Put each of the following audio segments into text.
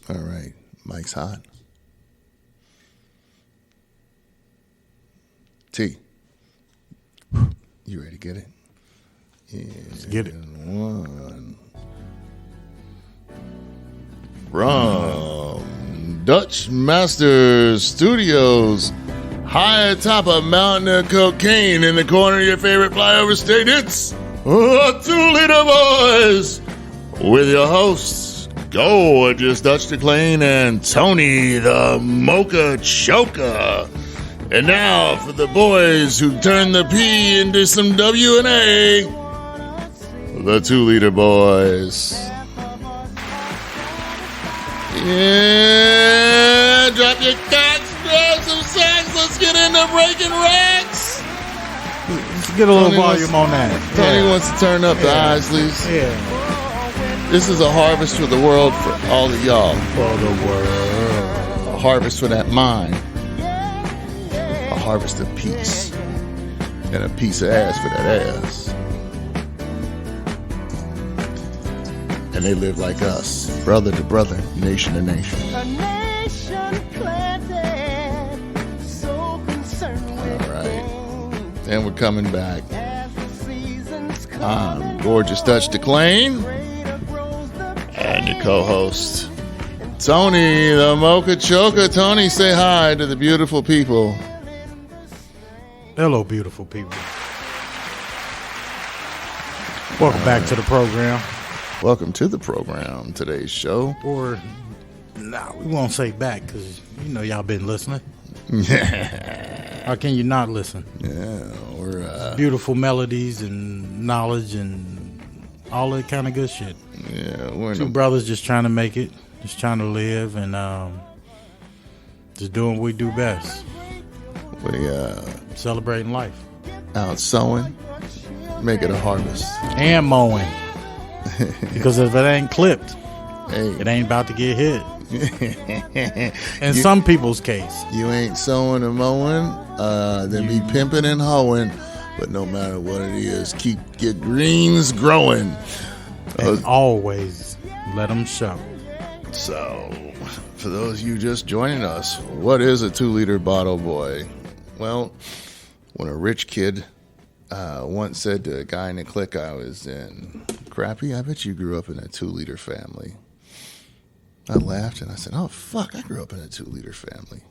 All right. Mike's hot. T. You ready to get it? Yeah. Let's get it. One. From Dutch Masters Studios, high atop a mountain of cocaine in the corner of your favorite flyover state, it's the 2 Liter Boys with your hosts, gorgeous Dutch DeClain and Tony the Mocha Choker. And now for the boys who turned the P into some W and A, the 2 Liter Boys. Yeah, drop your cocks, grab some sacks, let's get into breaking racks. Let's get a little volume on that. Tony wants to turn up the Isleys. Yeah. This is a harvest for the world for all of y'all. For the world. A harvest for that mind. A harvest of peace. And a piece of ass for that ass. And they live like us, brother to brother, nation to nation. A nation planted, so concerned with all right. And we're coming back. as the seasons come. I'm gorgeous Dutch DeClain. And the co-host, Tony the Mocha Choker. Tony, say hi to the beautiful people. Hello, beautiful people. Welcome back to the program. Welcome to the program, today's show. Or, nah, we won't say back because, you know, y'all been listening. How can you not listen? Yeah, we're... Beautiful melodies and knowledge and all that kind of good shit. Yeah, we're Two brothers just trying to make it, just trying to live and just doing what we do best. We Celebrating life. out sowing, make it a harvest. And mowing. Because if it ain't clipped, Hey, it ain't about to get hit. In some people's case. you ain't sowing or mowing, then be pimping and hoeing. But no matter what it is, keep your greens growing. And always let them show. So, for those of you just joining us, what is a 2 liter bottle boy? Well, when a rich kid once said to a guy in the clique I was in, Crappy, I bet you grew up in a 2 liter family. I laughed and I said, oh, fuck, I grew up in a 2 liter family.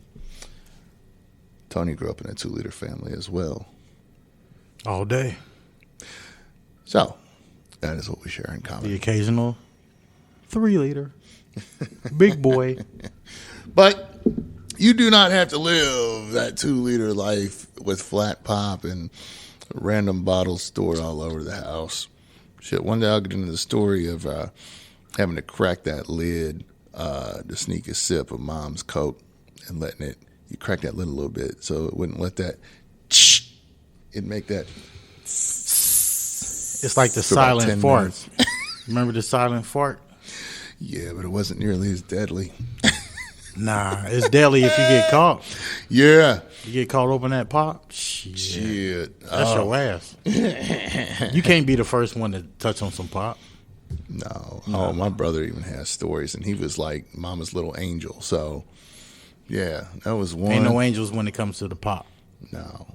Tony grew up in a 2 liter family as well. All day. So, that is what we share in common. The occasional 3 liter. Big boy. But you do not have to live that 2 liter life with flat pop and random bottles stored all over the house. Shit, one day I'll get into the story of having to crack that lid to sneak a sip of Mom's Coke and letting it, you crack that lid a little bit so it wouldn't let that, it'd make that. It's like the For about 10 silent fart. minutes. Remember the silent fart? Yeah, but it wasn't nearly as deadly. Nah, it's deadly if you get caught. Yeah. You get caught open that pop? Shit. That's Oh, your ass. You can't be the first one to touch on some pop. No. Oh, my brother even has stories, and he was like Mama's little angel. So, yeah, that was one. Ain't no angels when it comes to the pop. No.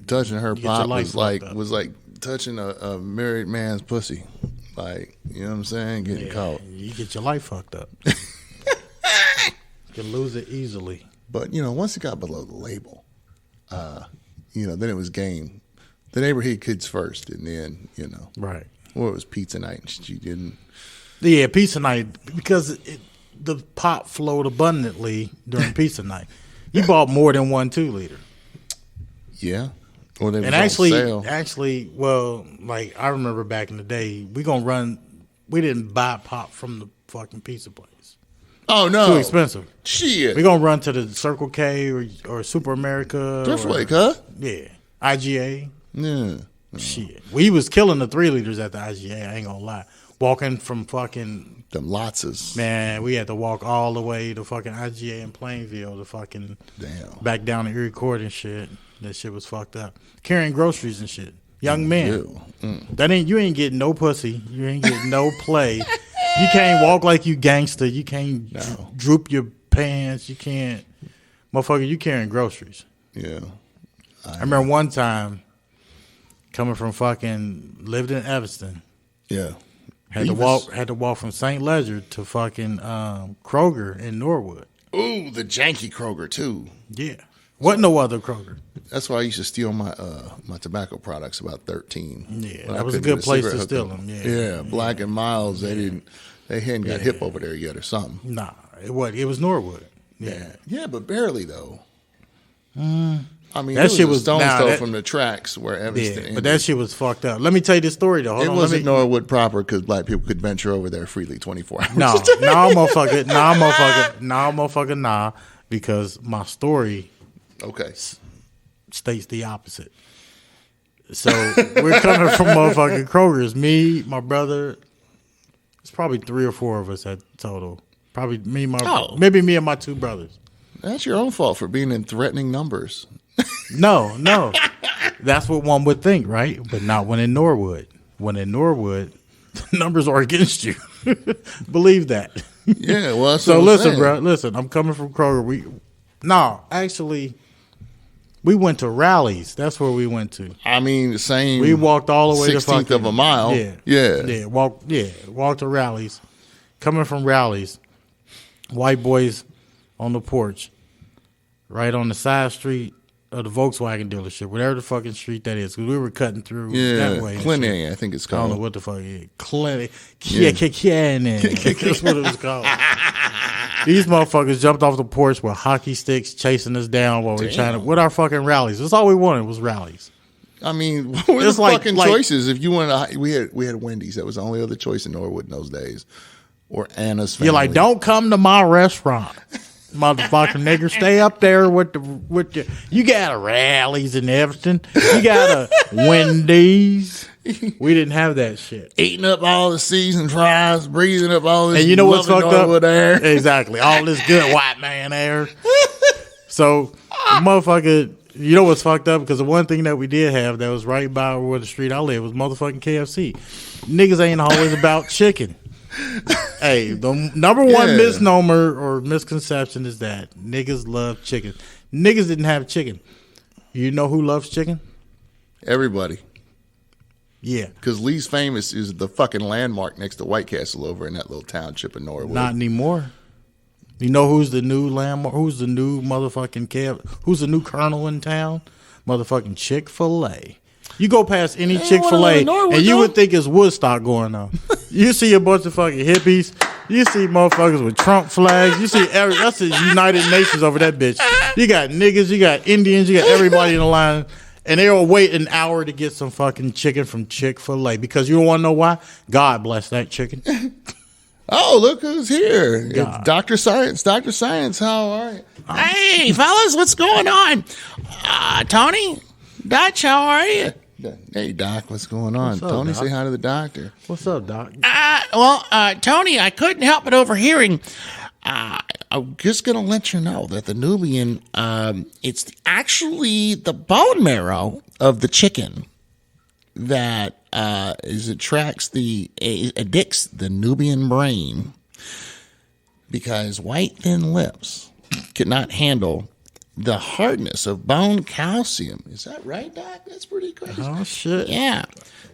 Touching her get your pop life was like touching a married man's pussy. Like, you know what I'm saying? Getting caught. You get your life fucked up. You can lose it easily. But, you know, once it got below the label, you know, then it was game. The neighborhood kids first, and then, you know. Right. Or it was pizza night, and she didn't. Yeah, pizza night, because the pop flowed abundantly during pizza night. You bought more than 1 2 liter. Yeah. Or they was And on sale. actually, well, like I remember back in the day, we didn't buy pop from the fucking pizza place. Oh, no. Too expensive. Shit. We're going to run to the Circle K or Super America. Driftway, huh? Yeah. IGA. Yeah. Shit. We was killing the 3 liters at the IGA, I ain't going to lie. Walking from fucking, Them Lotzes. man, we had to walk all the way to fucking IGA in Plainville to fucking Damn. back down to Erie Court and shit. That shit was fucked up. Carrying groceries and shit. Young men. Ew. You ain't getting no pussy. You ain't getting no play. You can't walk like you gangster. You can't droop your pants. You can't, motherfucker. You carrying groceries. Yeah. I remember one time coming from fucking lived in Evanston. Yeah. Had to walk from St. Ledger to fucking Kroger in Norwood. Ooh, the janky Kroger too. Yeah. Wasn't no other Kroger. That's why I used to steal my my tobacco products about 13. Yeah, that was a good place to steal them. Yeah, Black and Miles. They hadn't got hip over there yet or something. Nah, it was Norwood. Yeah, but barely though. I mean, that shit was stone's throw from the tracks where Evanston. Yeah, but that shit was fucked up. Let me tell you this story though. It wasn't Norwood proper because black people could venture over there freely 24 hours. No, motherfucker, nah. Because my story, states the opposite. So we're coming from motherfucking Kroger's. Me, my brother. It's probably 3 or 4 of us at total. Probably maybe me and my 2 brothers. That's your own fault for being in threatening numbers. No. That's what one would think, right? But not when in Norwood. When in Norwood, the numbers are against you. Believe that. Yeah, well, so listen, bro. Listen, I'm coming from Kroger. We went to rallies. That's where we went to. I mean, the same. We walked all the way to 16th of a mile. Yeah. Walked to rallies. Coming from rallies, white boys on the porch, right on the side street of the Volkswagen dealership, whatever the fucking street that is, because we were cutting through that way. Clinic, I think it's called. I don't know what the fuck it is. Clinic. That's what it was called. These motherfuckers jumped off the porch with hockey sticks chasing us down while we were trying to, with our fucking rallies. That's all we wanted was rallies. I mean, what were the fucking choices? If you wanted, we had Wendy's. That was the only other choice in Norwood in those days. Or Anna's family. You're like, don't come to my restaurant. Motherfucking nigger, stay up there with the. You got a rallies in Evanston. You got a Wendy's. We didn't have that shit. Eating up all the seasoned fries, breathing up all this. And you know what's fucked up? Air. Exactly, all this good white man air. So, motherfucker, you know what's fucked up? Because the one thing that we did have that was right by where the street I live was motherfucking KFC. Niggas ain't always about chicken. Hey, the number one misnomer or misconception is that niggas love chicken. Niggas didn't have chicken. You know who loves chicken? Everybody. Yeah. Because Lee's Famous is the fucking landmark next to White Castle over in that little township in Norwood. Not anymore. You know who's the new landmark? Who's the new motherfucking who's the new colonel in town? Motherfucking Chick-fil-A. You go past any Chick-fil-A and you would think it's Woodstock going on. You see a bunch of fucking hippies. You see motherfuckers with Trump flags. You see that's the United Nations over that bitch. You got niggas, you got Indians, you got everybody in the line. And they'll wait an hour to get some fucking chicken from Chick-fil-A. Because you don't want to know why? God bless that chicken. Oh, look who's here. It's Dr. Science. Dr. Science, how are you? Hey, fellas, what's going on? Tony? Dutch, how are you? Hey, Doc, what's going on? What's up, Tony, Doc? say hi to the doctor. What's up, Doc? Tony, I couldn't help but overhearing. I'm just going to let you know that the Nubian, it's actually the bone marrow of the chicken that addicts the Nubian brain because white thin lips cannot handle the hardness of bone calcium. Is that right, Doc? That's pretty crazy. Oh, shit. Yeah.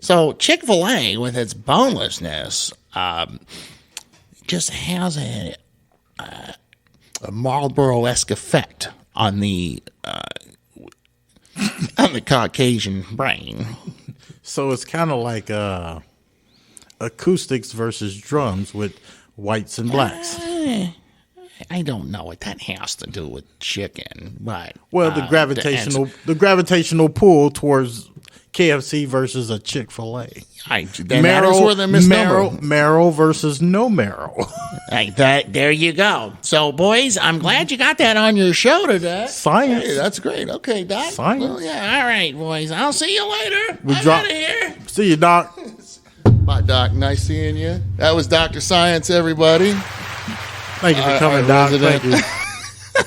So Chick-fil-A, with its bonelessness, just has a Marlboro-esque effect on the Caucasian brain. So it's kind of like acoustics versus drums with whites and blacks. I don't know what that has to do with chicken, but The gravitational pull towards KFC versus a Chick-fil-A. That is where the misnomer. Marrow versus no marrow. There you go. So, boys, I'm glad you got that on your show today. Science. Hey, that's great. Okay, Doc. Science. Well, yeah, all right, boys. I'll see you later. We I'm drop- out of here. See you, Doc. Bye, Doc. Nice seeing you. That was Dr. Science, everybody. Thank you for coming, Doc. resident. Thank you.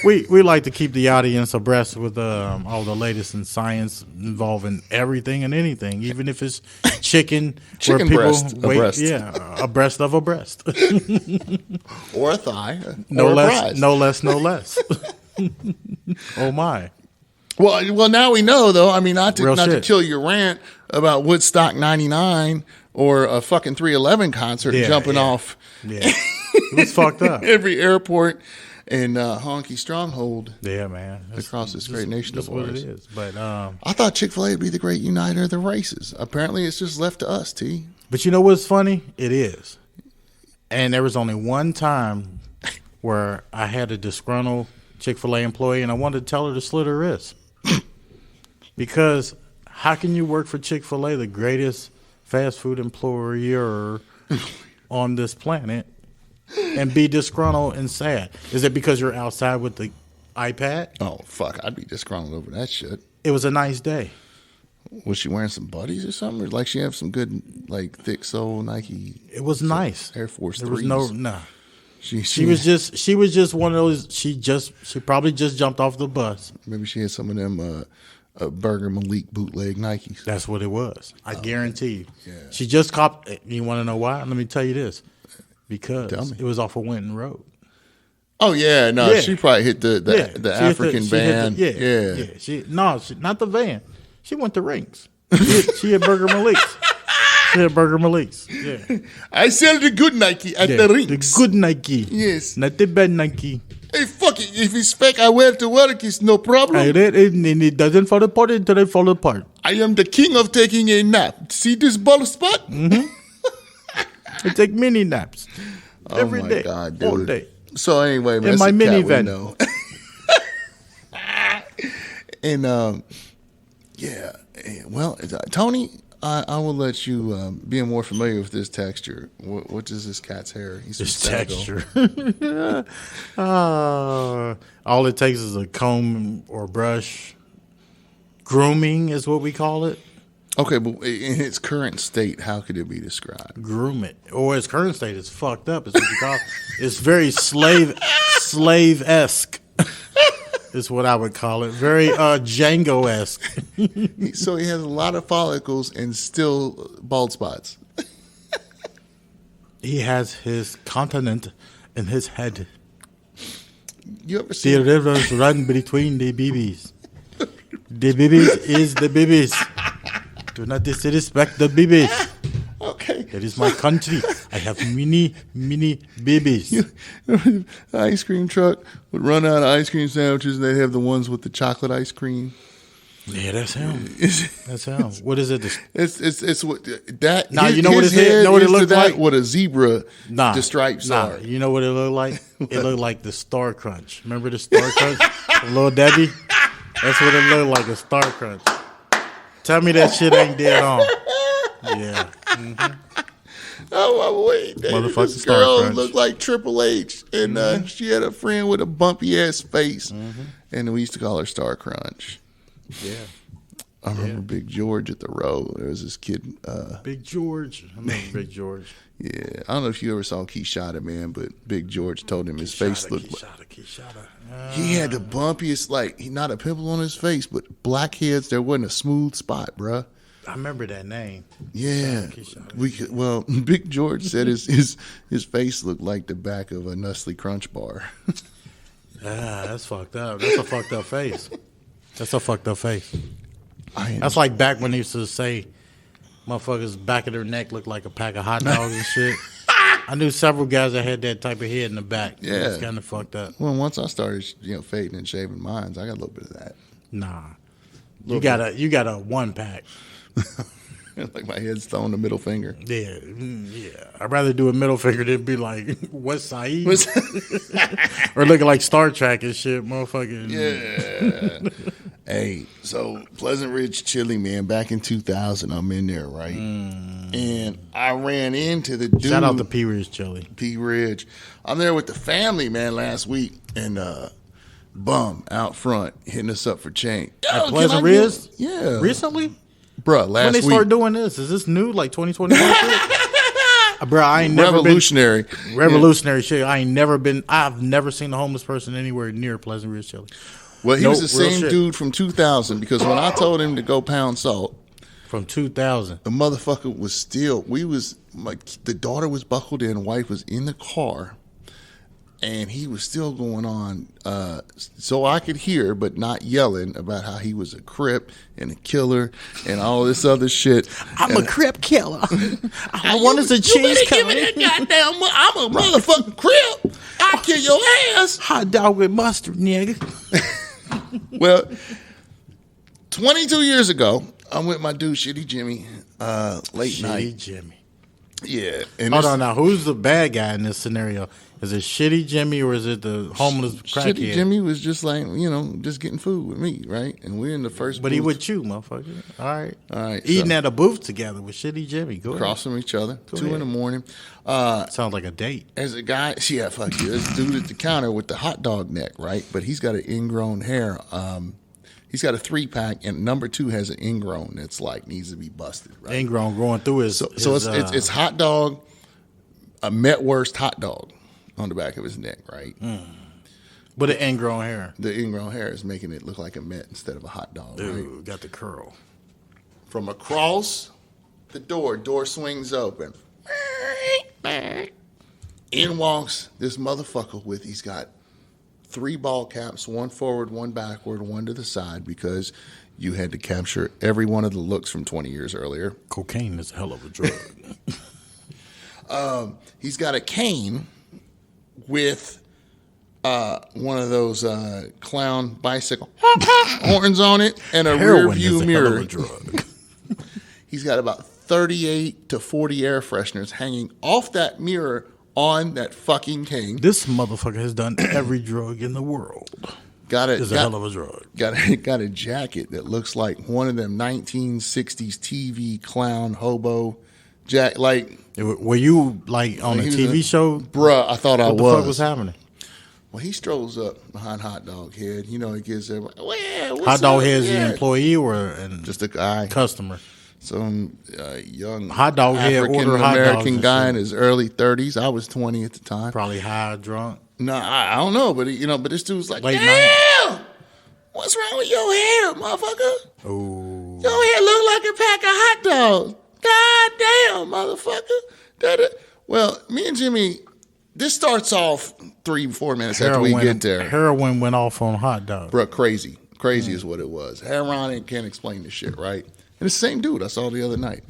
We like to keep the audience abreast with all the latest in science involving everything and anything, even if it's chicken where people breast, wait, a breast. yeah, a breast of a breast, or a thigh, no or less, a prize. no less, no less. Oh my! Well, now we know though. I mean, not to shit. kill your rant about Woodstock '99 or a fucking 311 concert jumping off. Yeah, it was fucked up. Every airport in honky stronghold. Yeah, man. Across this great nation That's of what ours. it is. But I thought Chick-fil-A would be the great uniter of the races. Apparently, it's just left to us, T. But you know what's funny? It is. And there was only one time where I had a disgruntled Chick-fil-A employee and I wanted to tell her to slit her wrist. Because how can you work for Chick-fil-A, the greatest fast food employer on this planet, and be disgruntled and sad? Is it because you're outside with the iPad? Oh, fuck. I'd be disgruntled over that shit. It was a nice day. Was she wearing some buddies or something? Or like she have some good, like, thick sole Nike? It was nice. Air Force There was 3s. no. She She was just one of those. She probably just jumped off the bus. Maybe she had some of them Burger Malik bootleg Nikes. That's what it was. I guarantee you. Yeah. She just copped. You want to know why? Let me tell you this. Because Tell me. it was off of Winton Road. Oh yeah, no, Yeah. she probably hit the She hit African she van. hit yeah. She not the van. She went to Rings. She had Burger Malik's. She had Burger Malik's. Yeah. I sell the good Nike at Yeah, the Rings. the good Nike. Yes. Not the bad Nike. Hey, fuck it. If it's fake, I wear it to work. It's no problem. And it doesn't fall apart until it fall apart. I am the king of taking a nap. See this bald spot? I take mini naps every my day, God, dude. all day. So anyway, man, In my that's the cat we minivan. know. And yeah, well, Tony, I will let you being more familiar with this texture. What is this cat's hair? He's This from Senegal. texture. All it takes is a comb or brush. Grooming is what we call it. Okay, but in its current state, how could it be described? Groom it. Or its current state is fucked up. Is what you call it. It's very slave-esque. Is what I would call it. Very Django-esque. So he has a lot of follicles and still bald spots. He has his continent in his head. You ever The see? rivers run between the babies. The babies is the babies. Do not disrespect the babies. Okay. It is my country. I have many babies. The ice cream truck would run out of ice cream sandwiches, and they'd have the ones with the chocolate ice cream. Yeah, that's him. That's him. What is it? It's what that. Nah, you know what his head- know what it is to looked that like? What a zebra. Nah, the stripes are. You know what it looked like? It looked like the Star Crunch. Remember the Star Crunch? Little Debbie? That's what it looked like, a Star Crunch. Tell me that shit ain't dead on. Yeah. Oh wait, Motherfucking this Star girl Crunch. looked like Triple H, and she had a friend with a bumpy ass face, and we used to call her Star Crunch. Yeah. I remember Big George at the row. There was this kid. Big George. I remember Big George. Yeah, I don't know if you ever saw Keyshota, man, but Big George told him his face looked like Keyshota. he had the bumpiest, like not a pimple on his face, but blackheads. There wasn't a smooth spot, bruh. I remember that name. Yeah, Keyshota. Big George said his face looked like the back of a Nestle Crunch bar. That's fucked up. That's a fucked up face. That's a fucked up face. I That's like back when they used to say motherfuckers' back of their neck looked like a pack of hot dogs and shit. I knew several guys that had that type of head in the back. Yeah. It's kind of fucked up. Well, once I started, fading and shaving mines, I got a little bit of that. Nah. You got a one pack. Like my head's throwing the middle finger. Yeah. I'd rather do a middle finger than be like West Side. Or looking like Star Trek and shit, motherfucker. Yeah. Hey, so Pleasant Ridge Chili, man, back in 2000, I'm in there, right? And I ran into the dude. Shout out to P. Ridge Chili. P. Ridge. I'm there with the family, man, last week. And Bum out front hitting us up for change. At Pleasant Ridge? Yeah. Recently? Bruh, last When they week. start doing this? Is this new, like 2021 shit? Bro, I ain't never revolutionary. Revolutionary shit. I've never seen a homeless person anywhere near Pleasant Ridge, Chili. Well, he was the same dude from 2000 because when I told him to go pound salt. From 2000. The motherfucker was still, the daughter was buckled in, wife was in the car, and he was still going on, so I could hear, but not yelling about how he was a Crip and a killer and all this other shit. I'm a Crip killer. I want us a cheese give me that goddamn, I'm a motherfucking Crip. I'll kill your ass. Hot dog with mustard, nigga. Well, 22 years ago, I'm with my dude, Shitty Jimmy, late night. Shitty Jimmy. Yeah. Hold on now. Who's the bad guy in this scenario? Is it Shitty Jimmy or is it the homeless crackhead? Shitty Jimmy was just like, just getting food with me, right? And we're in the first But booth. he with you, motherfucker. All right. Eating so, at a booth together with Shitty Jimmy. Go across from each other. Go 2 ahead. in the morning. Sounds like a date. As a guy, yeah, fuck you. This dude at the counter with the hot dog neck, right? But he's got an ingrown hair. He's got a 3-pack, and number 2 has an ingrown that's like needs to be busted, right? Ingrown growing through his. So it's hot dog, a Metwurst hot dog on the back of his neck, right? With an ingrown hair. The ingrown hair is making it look like a Met instead of a hot dog, Dude, right? got the curl. From across the door swings open. In walks this motherfucker he's got 3 ball caps, 1 forward, 1 backward, 1 to the side, because you had to capture every one of the looks from 20 years earlier. Cocaine is a hell of a drug. He's got a cane with one of those clown bicycle horns on it and a rear Heroin view is a mirror. hell of a drug. He's got about 38 to 40 air fresheners hanging off that mirror on that fucking cane. This motherfucker has done every drug in the world. It's a hell of a drug. Got a jacket that looks like one of them 1960s TV clown hobo jacket. Like, were you like on a TV show? Bruh, I thought I was. What the fuck was happening? Well, he strolls up behind Hot Dog Head. He gives everybody, well, what's Hot Dog up? Head's Yeah. the employee or Just a guy. customer? Some young Hot Dog Head ordered hot dogs African-American and guy shit. in his early 30s. I was 20 at the time. Probably high, drunk. No, I don't know, but but this dude's like, Late damn, what's wrong with your hair, motherfucker? Oh, Your hair look like a pack of hot dogs. God damn, motherfucker. Well, me and Jimmy, this starts off 3-4 minutes after we get there. Heroin went off on hot dog. Bro, crazy. Crazy is what it was. Heroin can't explain this shit, right? And it's the same dude I saw the other night.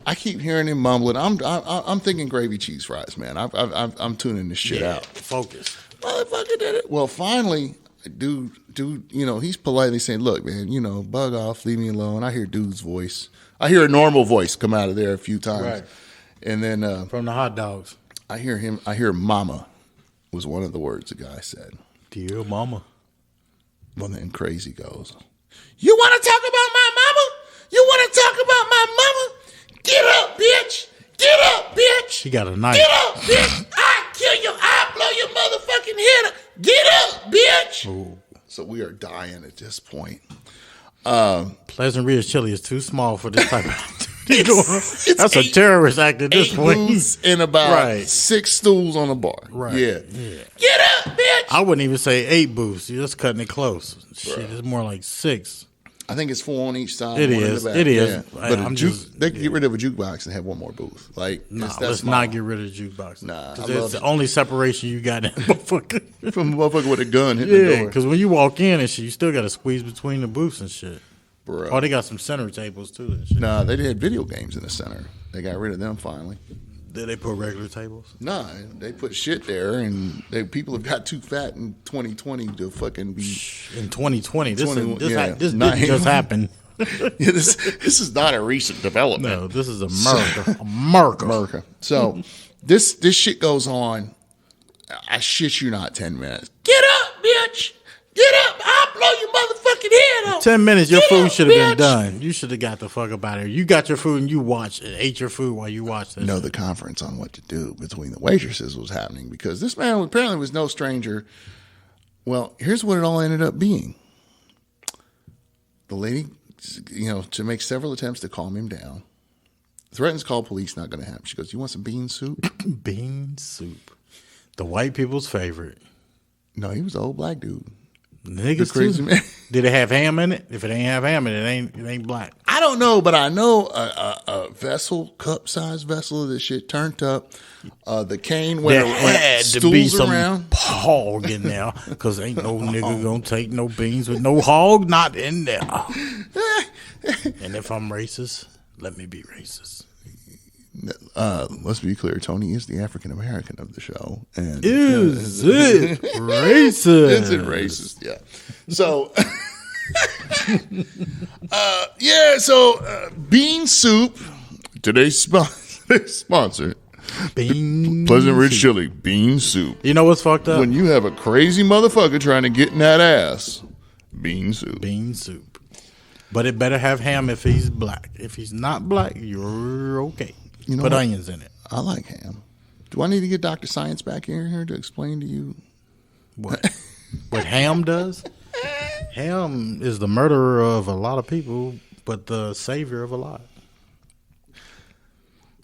I keep hearing him mumbling. I'm thinking gravy cheese fries, man. I'm tuning this shit out. Focus. Motherfucker did it. Well, finally, dude, he's politely saying, "Look, man, bug off, leave me alone." I hear dude's voice. I hear a normal voice come out of there a few times, Right. And then From the hot dogs. I hear "mama" was one of the words the guy said. Dear mama. Well, then crazy goes. You want to talk about my mama? You want to talk about my mama? Get up, bitch! Get up, bitch! She got a knife. Get up, bitch! I kill you! I blow your motherfucking head up! Get up, bitch! Ooh. So we are dying at this point. Pleasant Ridge Chili is too small for this type of activity. It's That's a terrorist act at this 8 point. booths and about Right. 6 stools on a bar. Right. Yeah. Yeah. Get up, bitch! I wouldn't even say 8 booths. You're just cutting it close. Shit, it's more like 6. I think it's 4 on each side. It 1 in is. the back. It is. Yeah. I- But I'm they can get rid of a jukebox and have 1 more booth. Like, Nah, that's let's small. not get rid of the jukebox. Nah, I That's love the it. only separation you got in that motherfucker. From a motherfucker with a gun hitting the Yeah, door. because when you walk in and shit, you still got to squeeze between the booths and shit. Bro. Oh, they got some center tables too and shit. Nah, they had video games in the center. They got rid of them finally. Did they put regular tables? Nah, they put shit there, and people have got too fat in 2020 to fucking be. In 2020, this 21, this yeah. didn't Not- just happen. Yeah, this is not a recent development. No, this is America. America. So this shit goes on. I shit you not, 10 minutes. Get up, bitch! Get up! I'll blow your motherfucking head off. 10 minutes, your Get food up, should have been bitch! done. You should have got the fuck up out of here. You got your food and you watched and ate your food while you watched this. The conference on what to do between the waitresses was happening because this man apparently was no stranger. Well, here's what it all ended up being. The lady, to make several attempts to calm him down, Threatens call police, not going to happen. She goes, you want some bean soup? Bean soup. The white people's favorite. No, he was an old black dude. Niggas crazy too. man. Did it have ham in it? If it ain't have ham in it, it ain't black. I don't know, but I know a vessel, cup-sized vessel of this shit turned up. The cane went There had to be some around. hog in there because ain't no nigga gonna take no beans with no hog not in there. And if I'm racist, let me be racist. Let's be clear. Tony is the African American of the show, and Is it racist? is it racist? Yeah. So, bean soup. Today's sponsor. Bean Pleasant Ridge soup. Chili bean soup. You know what's fucked up? When you have a crazy motherfucker trying to get in that ass, bean soup. Bean soup. But it better have ham if he's black. If he's not black, you're okay. You know Put what? onions in it. I like ham. Do I need to get Dr. Science back here to explain to you? What? What ham does? Ham is the murderer of a lot of people, but the savior of a lot.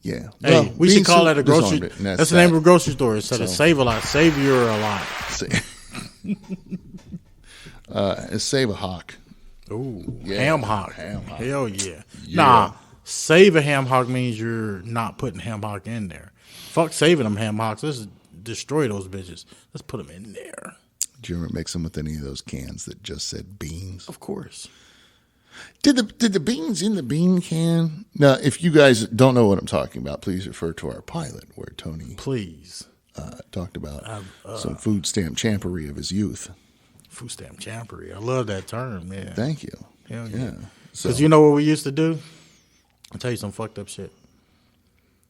Yeah. Hey, Well, we bean should call soup that a grocery. disarmed it, and That's the name of a grocery store. Instead of So- save a lot, savior a lot. It's Save a Hawk. Ooh, Yeah, ham hock. ham hock. Hell yeah. Yeah. Nah, save a ham hock means you're not putting ham hock in there. Fuck saving them ham hocks. Let's destroy those bitches. Let's put them in there. Did you ever mix them with any of those cans that just said beans? Of course. Did the beans in the bean can? Now, if you guys don't know what I'm talking about, please refer to our pilot where Tony Please. talked about some food stamp champery of his youth. Food stamp champery. I love that term. Yeah. Thank you. Hell yeah. Yeah. So, Because you know what we used to do? I'll tell you some fucked up shit.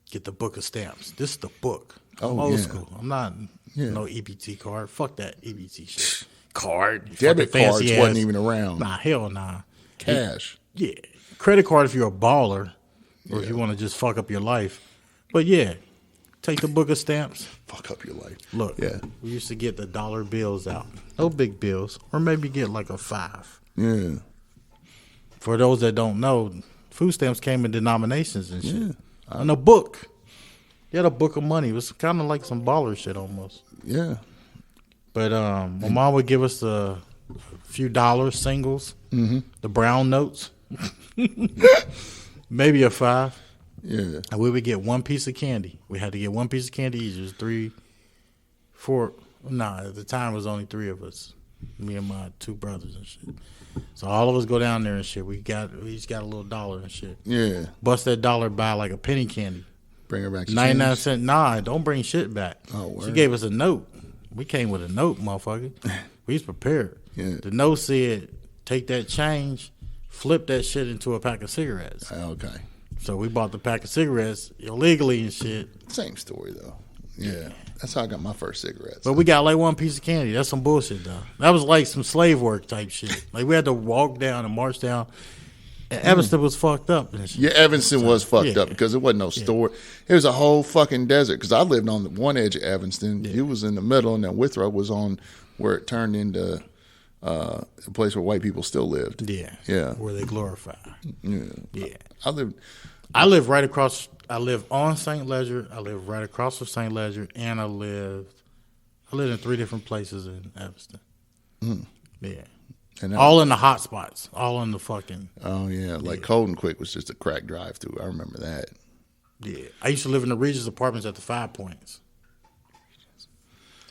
Get the book of stamps. This is the book. I'm Oh, old yeah. school. I'm not Yeah. no EBT card. Fuck that EBT shit. Card. You debit fucking cards fancy wasn't ass- even around. Nah, hell nah. Cash. Yeah. Credit card if you're a baller or if you want to just fuck up your life. But yeah, take the book of stamps. Fuck up your life. Look, Yeah. we used to get the dollar bills out. No big bills. Or maybe get like a 5. Yeah. For those that don't know, food stamps came in denominations and shit. And a book. You had a book of money. It was kind of like some baller shit almost. Yeah. But my mom would give us a few dollars, singles, the brown notes, maybe a 5. Yeah. And we would get one piece of candy. We had to get one piece of candy each. It was 3, 4. Nah, at the time it was only 3 of us. Me and my 2 brothers and shit. So all of us go down there and shit. We each got a little dollar and shit. Yeah. Bust that dollar, buy like a penny candy. Bring her back to 99 change. cents. Nah, don't bring shit back. Oh, She word. gave us a note. We came with a note, motherfucker. We was prepared. Yeah. The note said, take that change, flip that shit into a pack of cigarettes. Okay. So we bought the pack of cigarettes illegally and shit. Same story, though. Yeah. That's how I got my first cigarettes. But we got like one piece of candy. That's some bullshit, though. That was like some slave work type shit. Like we had to walk down and march down. And Evanston was fucked up and shit. Yeah, Evanston was fucked yeah. up because there wasn't no store. It was a whole fucking desert because I lived on the one edge of Evanston. You was in the middle, and then Withrow was on where it turned into a place where white people still lived. Yeah. Yeah. Where they glorify. Yeah. Yeah. I lived. I live on St. Ledger. I live right across from St. Ledger, and I lived in 3 different places in Evanston. Yeah. And All in the hot spots. All in the fucking. Oh, yeah. Like Cold and Quick was just a crack drive through. I remember that. Yeah. I used to live in the Regis Apartments at the 5 Points.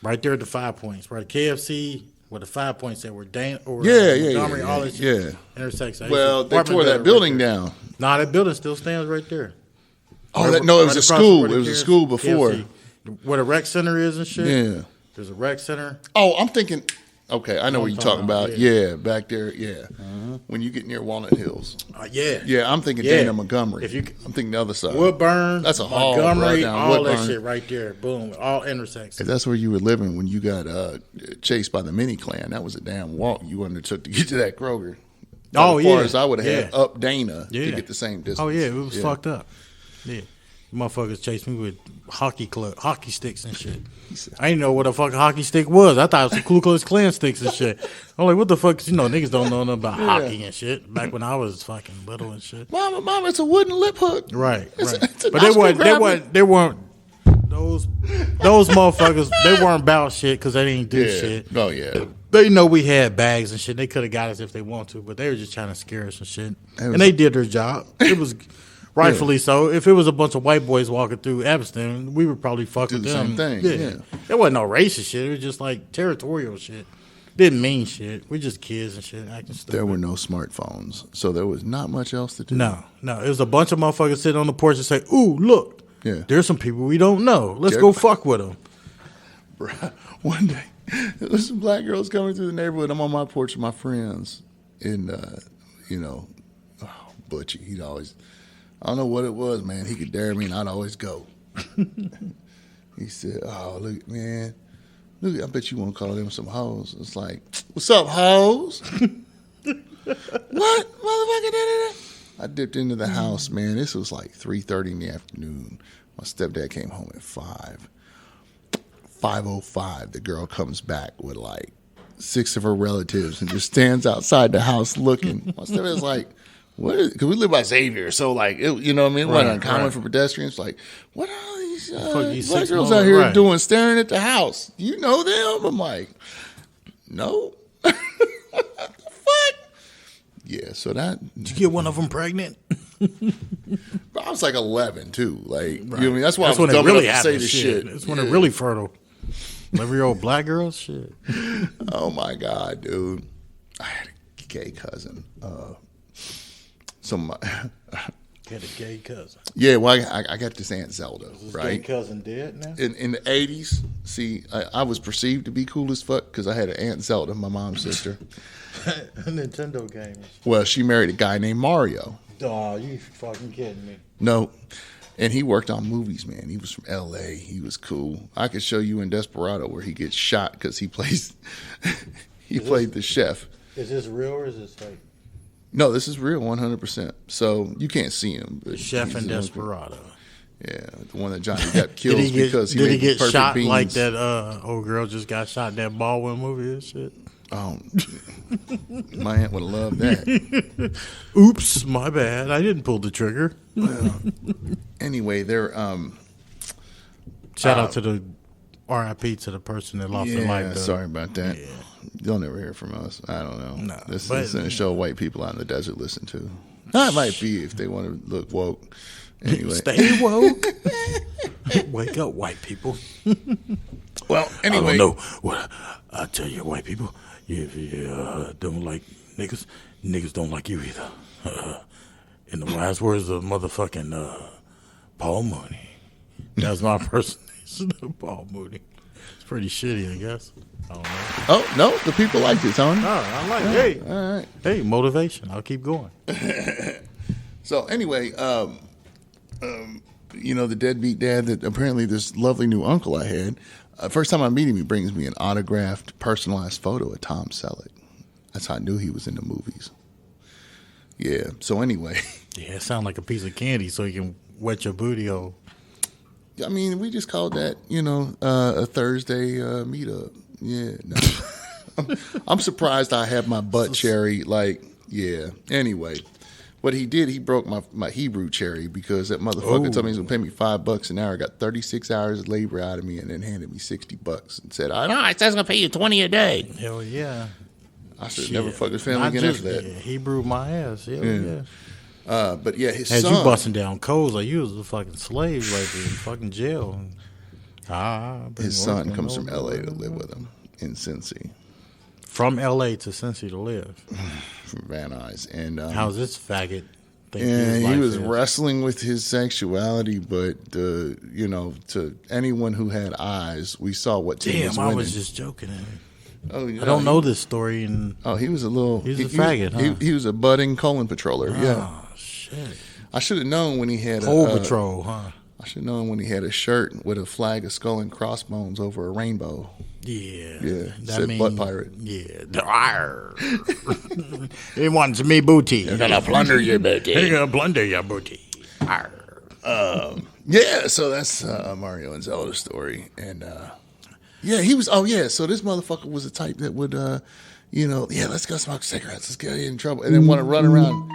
Right there at the 5 Points. Right at KFC, where the 5 Points that were Montgomery, all that shit. Intersection. Well, they tore that building down. Nah, that building still stands right there. Oh, no, it was a across school. from where It the was a school before. KFC, where the rec center is and shit. Yeah. There's a rec center. Oh, I'm thinking. Okay, I know what you're talking about. Yeah. Yeah, back there. Yeah, when you get near Walnut Hills. Yeah. Yeah, I'm thinking Yeah. Dana Montgomery. If you- I'm thinking the other side. Woodburn. That's a hall Montgomery, right down all that Woodburn. shit right there. Boom. All intersections. If that's where you were living when you got chased by the mini clan, that was a damn walk you undertook to get to that Kroger. Oh, as far yeah. as I would have had Yeah. up Dana Yeah. to get the same distance. Oh, yeah. It was fucked up. Yeah. Motherfuckers chased me with hockey sticks and shit. I didn't know what a fucking hockey stick was. I thought it was some Ku Klux Klan sticks and shit. I'm like, what the fuck? You know, niggas don't know nothing about hockey and shit. Back when I was fucking little and shit. Mama, it's a wooden lip hook. Right. It's But they weren't those motherfuckers. They weren't about shit because they didn't do shit. Oh yeah. They know we had bags and shit. They could have got us if they want to, but they were just trying to scare us and shit. And they did their job. It was rightfully so. If it was a bunch of white boys walking through Evanston, we would probably fuck with them. Same thing. Yeah. There wasn't no racist shit. It was just like territorial shit. Didn't mean shit. We're just kids and shit acting stupid. There were no smartphones, so there was not much else to do. No. It was a bunch of motherfuckers sitting on the porch and say, "Ooh, look, there's some people we don't know. Let's go fuck with them." One day, there was some black girls coming through the neighborhood. I'm on my porch with my friends, and Butchie, he'd always, I don't know what it was, man. He could dare me, and I'd always go. He said, "Oh, look, man. Look, I bet you won't call them some hoes." It's like, "What's up, hoes?" What, motherfucker? I dipped into the house, man. This was like 3:30 in the afternoon. My stepdad came home at 5. 5:05, the girl comes back with like 6 of her relatives and just stands outside the house looking. My stepdad's like, "What is?" Because we live by Xavier, so like, you know what I mean? It wasn't uncommon for pedestrians. Like, what are all these black girls out here doing, staring at the house? You know them? I'm like, no. What the fuck? Yeah, so that. Did you get one of them pregnant? I was like 11 too. Like, you know what I mean? That's why That's I was when it dumb really enough to say happens. this shit. It's when they're really fertile. 11-year-old black girls, shit. Oh my God, dude! I had a gay cousin. Get a gay cousin. Yeah, well, I got this Aunt Zelda, Is right? gay cousin dead now? In the 80s, see, I was perceived to be cool as fuck because I had an Aunt Zelda, my mom's sister. Nintendo games. Well, she married a guy named Mario. Oh, you fucking kidding me? No. And he worked on movies, man. He was from L.A. He was cool. I could show you in Desperado where he gets shot because he plays. Played the chef. Is this real or is this fake? No, this is real, 100%. So you can't see him. But Chef in Desperado. Yeah, the one that Johnny Depp kills because he did made he get perfect shot beans. like that old girl just got shot in that Baldwin movie and shit? Oh, my aunt would have loved that. Oops, my bad. I didn't pull the trigger. Anyway, they're shout out to the RIP to the person that lost their life. Sorry about that. Yeah. You'll never hear from us. I don't know. No, This is a show white people out in the desert listen to. It might be if they want to look woke. Anyway, stay woke. Wake up, white people. Well, anyway, I don't know. Well, I tell you, white people, if you don't like niggas, niggas don't like you either. In the wise words of motherfucking Paul Moody. That's my impersonation of Paul Moody. It's pretty shitty, I guess. I don't know. Oh, no, the people like it, Tony. Oh, I like it. Hey, all right. Hey, motivation. I'll keep going. So anyway, the deadbeat dad that apparently this lovely new uncle I had, first time I meet him, he brings me an autographed, personalized photo of Tom Selleck. That's how I knew he was in the movies. Yeah, so anyway. Yeah, it sounds like a piece of candy so you can wet your booty hole. I mean, we just called that, a Thursday meetup. Yeah, no. I'm surprised I have my butt cherry. Like, yeah. Anyway, what he did, he broke my Hebrew cherry because that motherfucker told me he's going to pay me $5 an hour. Got 36 hours of labor out of me and then handed me $60 and said, No, it says I'm going to pay you $20 a day. Hell yeah. I should have never fucked his family again after that. Yeah, Hebrew my ass. Hell yeah. But yeah, his Had son. you busting down codes like you was a fucking slave like in fucking jail. His son comes from L.A. to live with him in Cincy. From L.A. to Cincy to live. From Van Nuys. And how's this faggot think he was wrestling with his sexuality, but to anyone who had eyes, we saw what Tim was winning. I was just joking. Oh, I don't know this story. And he was a little. He's a faggot. Huh? He was a budding colon patroller. Yeah. Oh shit. I should have known when he had Pole Patrol, huh? I should have known when he had a shirt with a flag of skull and crossbones over a rainbow. Yeah. Yeah. That Said butt pirate. Yeah. He wants me booty. They're going to plunder your booty. They're going to plunder your booty. Yeah, so that's Mario and Zelda's story. And yeah, he was, oh yeah, so this motherfucker was the type that would, yeah, let's go smoke cigarettes, let's get in trouble. And then want to run around,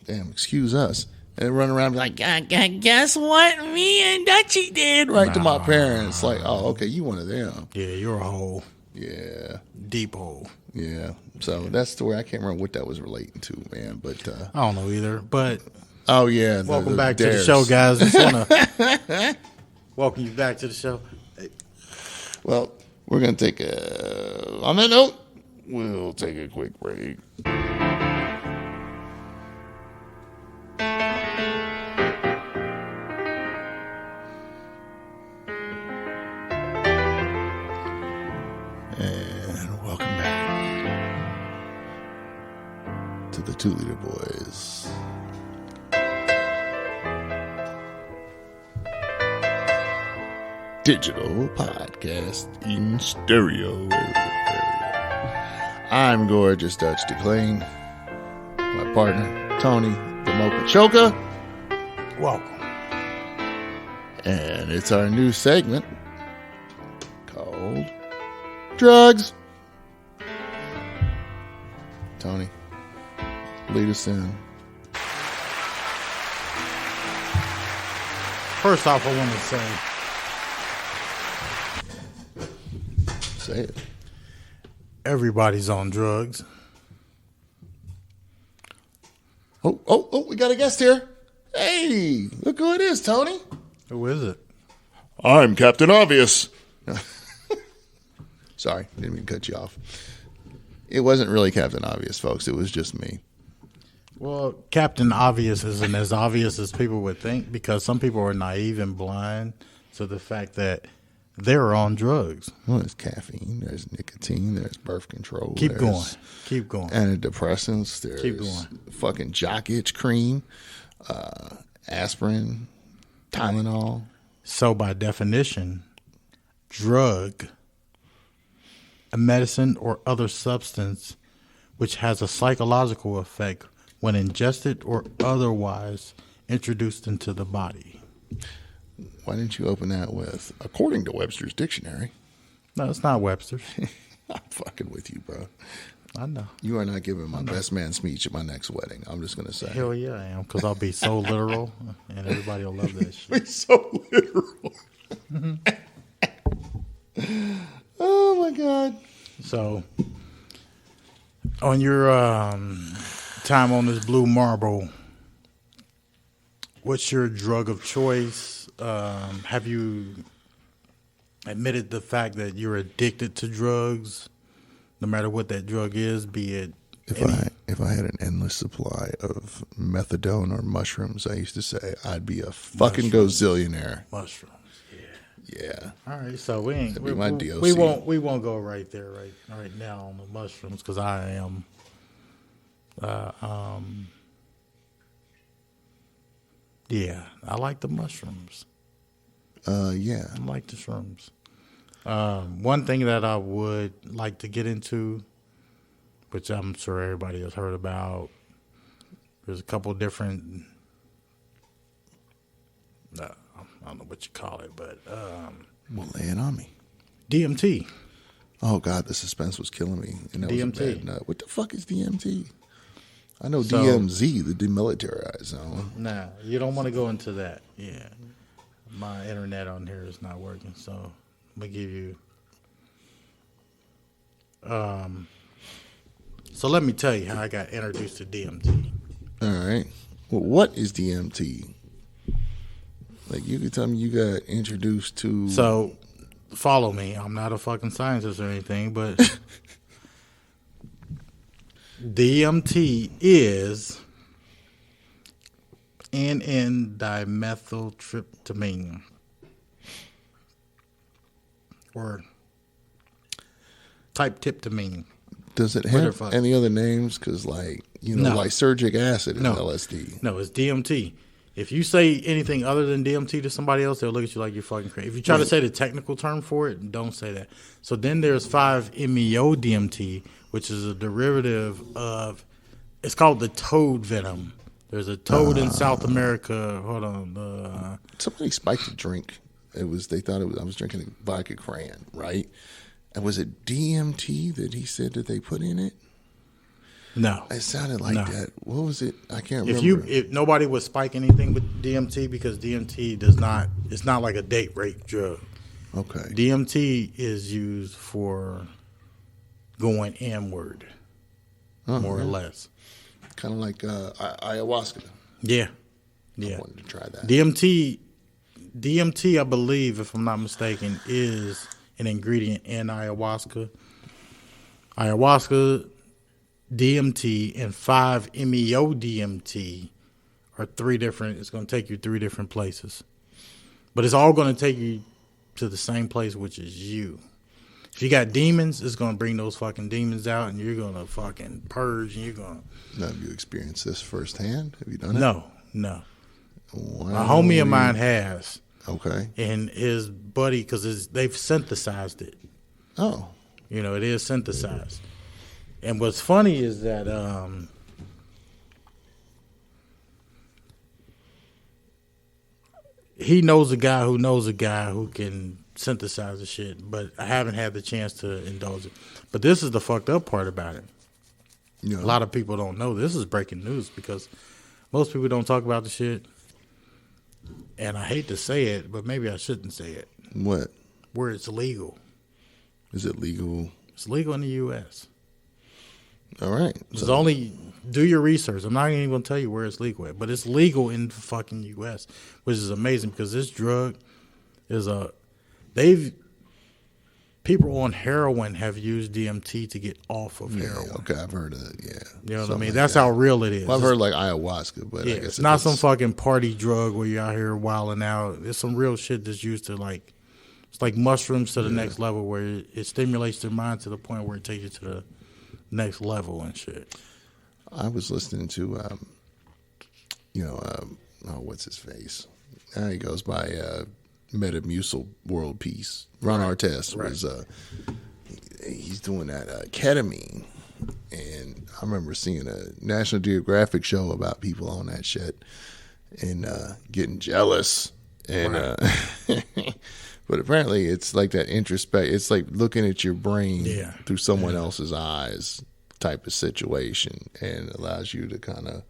excuse us. And run around and be like, guess what me and Dutchie did? Right to my parents. Like, oh, okay, you one of them. Yeah, you're a hole. Yeah. Deep hole. Yeah. So that's the way I can't remember what that was relating to, man. But I don't know either. But oh yeah. Welcome back to the show, guys. Just wanna welcome you back to the show. Well, we're gonna take on that note, we'll take a quick break. The Two-Liter Boys. Digital podcast in stereo. I'm gorgeous Dutch DeClain. My partner, Tony the Mocha Choka. Welcome. And it's our new segment called Drugs. Tony, lead us in. First off, I want to say it. Everybody's on drugs. Oh, we got a guest here. Hey, look who it is, Tony. Who is it? I'm Captain Obvious. Sorry, didn't mean to cut you off. It wasn't really Captain Obvious, folks. It was just me. Well, Captain Obvious isn't as obvious as people would think because some people are naive and blind to the fact that they're on drugs. Well, there's caffeine, there's nicotine, there's birth control. Keep going. Antidepressants, there's fucking jock itch cream, aspirin, Tylenol. So by definition, drug, a medicine or other substance which has a psychological effect when ingested or otherwise introduced into the body. Why didn't you open that with, according to Webster's dictionary? No, it's not Webster's. I'm fucking with you, bro. I know. You are not giving my best man speech at my next wedding. I'm just going to say. Hell yeah, I am, because I'll be so literal, and everybody will love that shit. Be so literal. Oh, my God. So, on your time on this blue marble, what's your drug of choice? Have you admitted the fact that you're addicted to drugs, no matter what that drug is, be it if I had an endless supply of methadone or mushrooms, I used to say I'd be a fucking gazillionaire. Mushrooms, yeah. All right, so we ain't. That'd be my DOC. We won't go right there right now on the mushrooms because I am. Yeah, I like the mushrooms. Yeah, I like the shrooms. One thing that I would like to get into, which I'm sure everybody has heard about, there's a couple different, I don't know what you call it, but well, lay it on me. DMT. Oh God, the suspense was killing me. And that DMT. was a bad nut. What the fuck is DMT? I know DMZ, the demilitarized zone. Nah, you don't want to go into that. Yeah, my internet on here is not working, so I'm gonna give you. So let me tell you how I got introduced to DMT. All right. Well, what is DMT? Like, you could tell me you got introduced to. So, follow me. I'm not a fucking scientist or anything, but DMT is N,N-dimethyltryptamine, or type typtamine. Does it have any other names? Because, like, lysergic acid is LSD. No, it's DMT. If you say anything other than DMT to somebody else, they'll look at you like you're fucking crazy. If you try to say the technical term for it, don't say that. So then there's 5-MeO-DMT, which is a derivative of, it's called the toad venom. There's a toad in South America. Hold on. Somebody spiked a drink. They thought I was drinking a vodka crayon, right? And was it DMT that he said that they put in it? No. It sounded like that. What was it? I can't remember. If nobody would spike anything with DMT, because DMT does not, it's not like a date rape drug. Okay. DMT is used for going inward, more or less. Kind of like ayahuasca. Yeah. I wanted to try that. DMT, I believe, if I'm not mistaken, is an ingredient in ayahuasca. Ayahuasca, DMT, and 5-MeO-DMT are three different. It's going to take you three different places, but it's all going to take you to the same place, which is you. If you got demons, it's going to bring those fucking demons out, and you're going to fucking purge, and you're going to... Now, have you experienced this firsthand? Have you done it? No. Wow. A homie of mine has. Okay. And his buddy, because they've synthesized it. Oh. You know, it is synthesized. And what's funny is that he knows a guy who can synthesize the shit, but I haven't had the chance to indulge it. But this is the fucked up part about it. Yeah. A lot of people don't know. This is breaking news because most people don't talk about the shit. And I hate to say it, but maybe I shouldn't say it. What? Where it's legal. Is it legal? It's legal in the U.S. All right. It's only, do your research. I'm not even going to tell you where it's legal at, but it's legal in the fucking U.S., which is amazing because this drug is people on heroin have used DMT to get off of heroin. Okay, I've heard of that. Yeah, you know what I mean. That's how real it is. Well, I've heard like ayahuasca, but yeah, I guess it's not some fucking party drug where you're out here wilding out. It's some real shit that's used to like, it's like mushrooms to the next level where it stimulates their mind to the point where it takes you to the next level and shit. I was listening to, what's his face? He goes by Metamucil World Peace. Ron Artest was he's doing that ketamine, and I remember seeing a National Geographic show about people on that shit and getting jealous and but apparently it's like that it's like looking at your brain through someone else's eyes type of situation, and allows you to kind of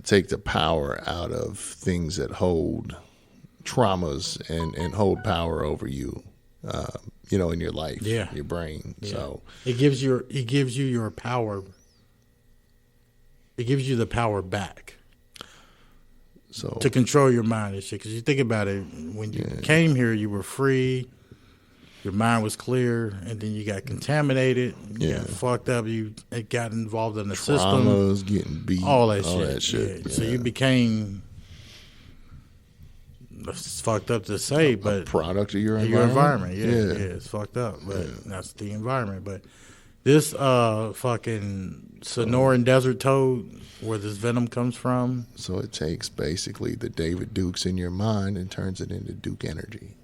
take the power out of things that hold traumas and hold power over you, in your life, your brain. Yeah. So it gives you your power. It gives you the power back. So to control your mind and shit. Because you think about it, when you came here, you were free. Your mind was clear, and then you got contaminated. You got fucked up. It got involved in the Traumas, system. Getting beat. All that shit. Yeah. So you became... It's fucked up to say, but a product of your environment. Yeah, it's fucked up, but that's the environment. But this fucking Sonoran desert toad, where this venom comes from. So it takes basically the David Dukes in your mind and turns it into Duke energy.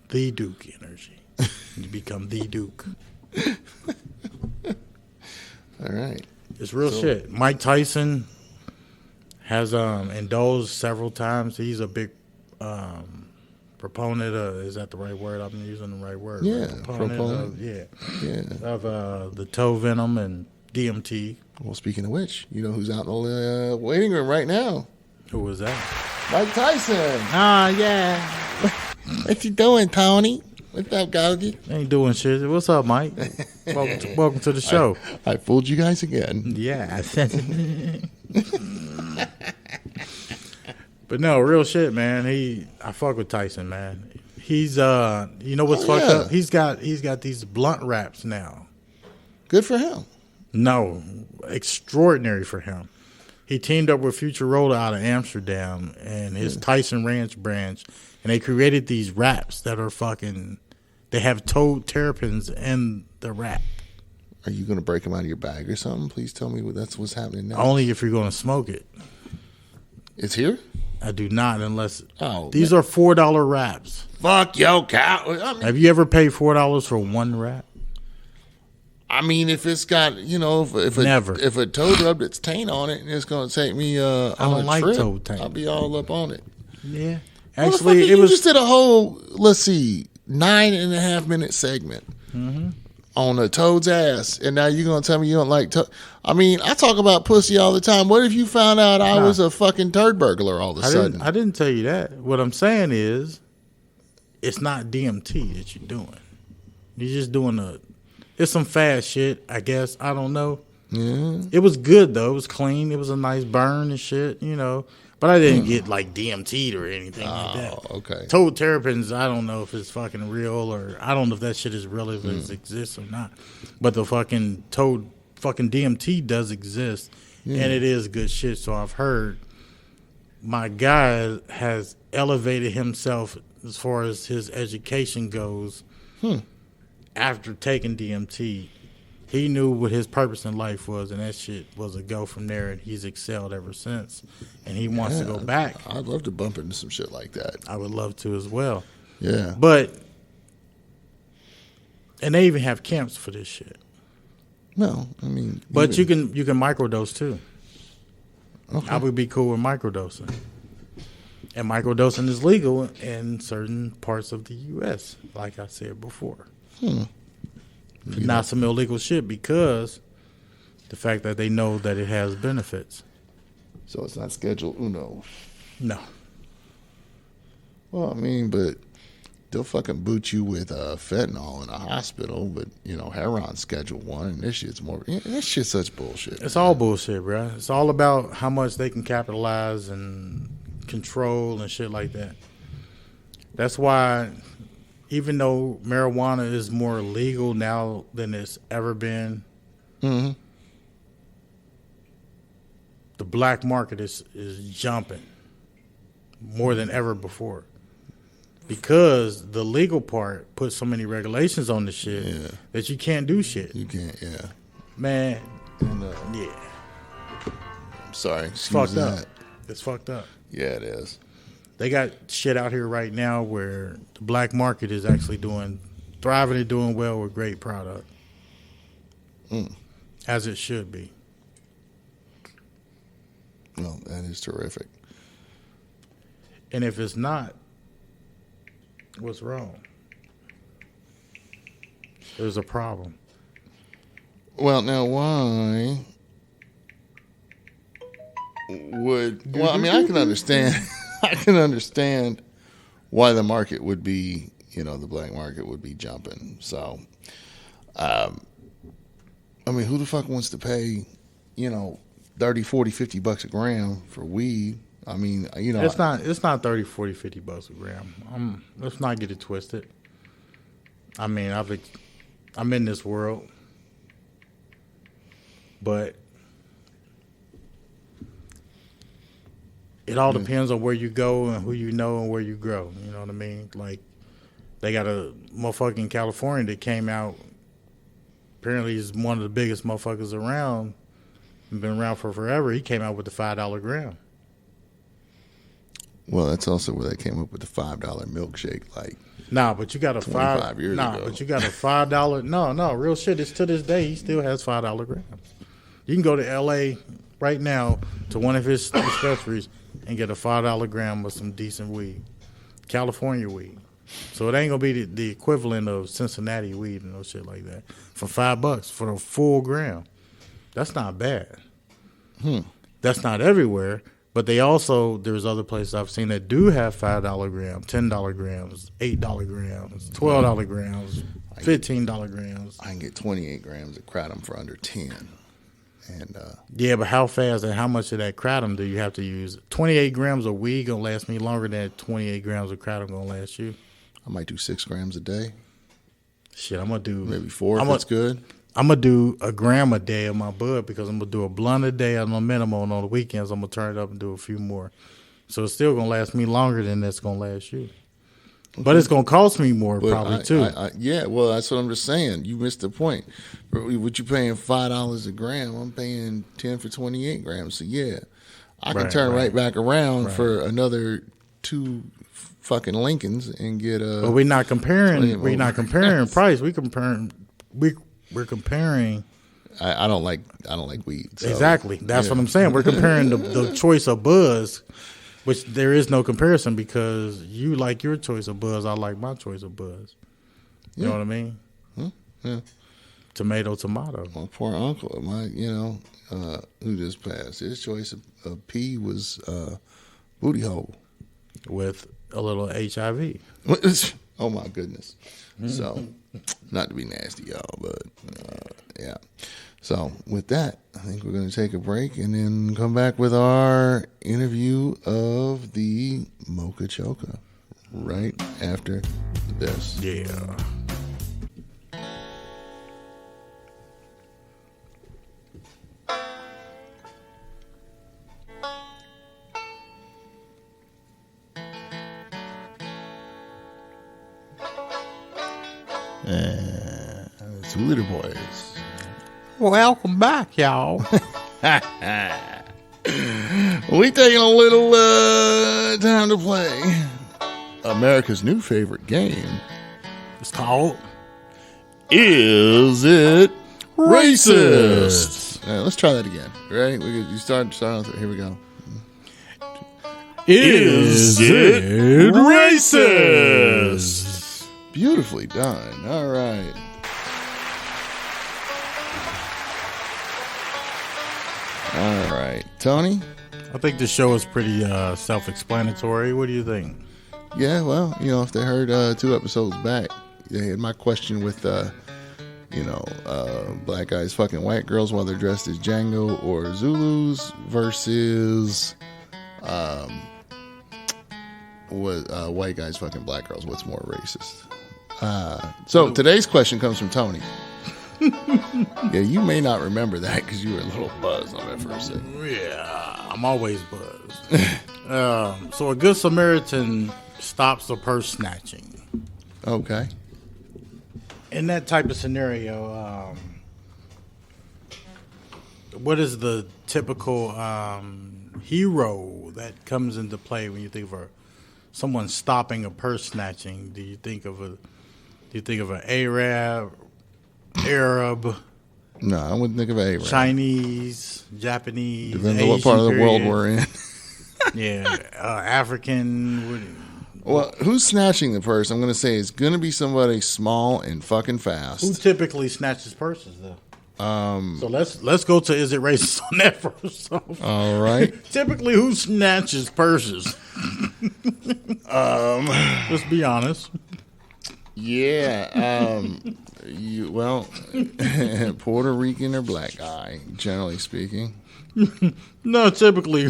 The Duke energy. You become the Duke. All right. It's real shit. Mike Tyson has indulged several times. He's a big proponent of, is that the right word? I'm using the right word. Yeah, proponent. Of the toe venom and DMT. Well, speaking of which, you know who's out in the waiting room right now? Who was that? Mike Tyson. Yeah. What you doing, Tony? What's up, Gogi? Ain't doing shit. What's up, Mike? Welcome to the show. I fooled you guys again. Yeah. But no, real shit, man. I fuck with Tyson, man. He's you know what's fucked up? He's got these blunt wraps now. Good for him. No, extraordinary for him. He teamed up with Futurola out of Amsterdam and his Tyson Ranch branch, and they created these wraps that are fucking. They have toad terpenes in the wrap. Are you gonna break them out of your bag or something? Please tell me what's happening now. Only if you're gonna smoke it. It's here? I do not, unless these are $4 wraps. Fuck yo, cow. Have you ever paid $4 for one wrap? I mean, if it's got, if a toad rubbed its taint on it and it's going to take me on don't a like trip, toad taint. I'll be all up on it. Yeah. Actually, it was. You just did a whole, 9.5 minute segment on a toad's ass, and now you're going to tell me you don't like toad. I mean, I talk about pussy all the time. What if you found out I was a fucking turd burglar all of a sudden? I didn't tell you that. What I'm saying is, it's not DMT that you're doing. You're just doing it's some fast shit, I guess. I don't know. Yeah. It was good, though. It was clean. It was a nice burn and shit, But I didn't get, DMT'd or anything like that. Oh, okay. Toad terrapins, I don't know if it's fucking real or I don't know if that shit is real, if it exists or not. But the fucking DMT does exist, and it is good shit. So I've heard my guy has elevated himself as far as his education goes after taking DMT. He knew what his purpose in life was, and that shit was a go from there, and he's excelled ever since. And he wants to go back. I'd love to bump into some shit like that. I would love to as well. Yeah. And they even have camps for this shit. No, I mean. But you can microdose too. Okay. I would be cool with microdosing. And microdosing is legal in certain parts of the U.S., like I said before. Not some illegal shit because the fact that they know that it has benefits. So it's not Schedule Uno. No. Well, I mean, but they'll fucking boot you with fentanyl in a hospital, but, heroin's Schedule 1, and this shit's more... This shit's such bullshit. It's all bullshit, bro. It's all about how much they can capitalize and control and shit like that. That's why... Even though marijuana is more legal now than it's ever been, the black market is jumping more than ever before. Because the legal part puts so many regulations on the shit that you can't do shit. You can't, yeah. Man, And, yeah. I'm sorry. It's fucked up. It's fucked up. Yeah, it is. They got shit out here right now where the black market is actually thriving and doing well with great product. As it should be. Well, that is terrific. And if it's not, what's wrong? There's a problem. Well, now why would... Well, I mean, I can understand... I can understand why the market would be, the black market would be jumping. So, I mean, who the fuck wants to pay, 30, 40, 50 bucks a gram for weed? I mean, It's not 30, 40, 50 bucks a gram. Let's not get it twisted. I mean, I'm in this world. But it all depends on where you go and who you know and where you grow. You know what I mean? Like, they got a motherfucker in California that came out. Apparently, he's one of the biggest motherfuckers around. Been around for forever. He came out with the $5 gram. Well, that's also where they came up with the $5 milkshake. But you got a 25 years ago. But you got a $5. No, real shit. It's to this day. He still has $5 grams. You can go to L.A. right now to one of his dispensaries and get a $5 gram of some decent weed, California weed. So it ain't gonna be the equivalent of Cincinnati weed and no shit like that for $5 for a full gram. That's not bad. That's not everywhere, but there's other places I've seen that do have $5 grams, $10 grams, $8 grams, $12 grams, $15 grams. I can get 28 grams of kratom for under 10. And yeah, but how fast and how much of that kratom do you have to use? 28 grams of weed gonna last me longer than 28 grams of kratom gonna last you. I might do 6 grams a day. Shit, I'm gonna do maybe 4 if it's good. I'm gonna do a gram a day of my bud because I'm gonna do a blunt a day on a minimum, and on the weekends I'm gonna turn it up and do a few more. So it's still gonna last me longer than that's gonna last you. But it's going to cost me more probably, too. Yeah, well, that's what I'm just saying. You missed the point. What you paying $5 a gram, I'm paying 10 for 28 grams. So, yeah, I can turn right back around for another 2 fucking Lincolns and get a... But we're not comparing price. We we're comparing. I don't like weed. So, exactly. That's what I'm saying. We're comparing the choice of buzz, which there is no comparison because you like your choice of buzz. I like my choice of buzz. You know what I mean? Yeah. Tomato. My poor uncle, who just passed. His choice of pee was booty hole with a little HIV. Oh my goodness! So, not to be nasty, y'all, but yeah. So with that, I think we're going to take a break and then come back with our interview of the Mocha Choca right after this. Yeah. Twoliter boys. Welcome back, y'all. We taking a little time to play America's new favorite game. It's called Is It Racist? All right, let's try that again. Ready? You start with it. Here we go. Is It Racist? Beautifully done. All right. All right, Tony? I think the show is pretty self-explanatory. What do you think? Yeah, well, if they heard 2 episodes back, they had my question with, black guys fucking white girls while they're dressed as Django or Zulus versus white guys fucking black girls. What's more racist? So today's question comes from Tony. Yeah, you may not remember that because you were a little buzzed on that for a second. Yeah, I'm always buzzed. So a good Samaritan stops the purse snatching. Okay. In that type of scenario, what is the typical hero that comes into play when you think of someone stopping a purse snatching? Do you think of an Arab? No, I wouldn't think of Arab. Chinese, Japanese. Depends on what part of the world we're in. Yeah, African. Well, who's snatching the purse? I'm going to say it's going to be somebody small and fucking fast. Who typically snatches purses, though? So let's go to is it racist on that first. All right. Typically, who snatches purses? Let's be honest. Yeah. Puerto Rican or black guy, generally speaking. No, typically,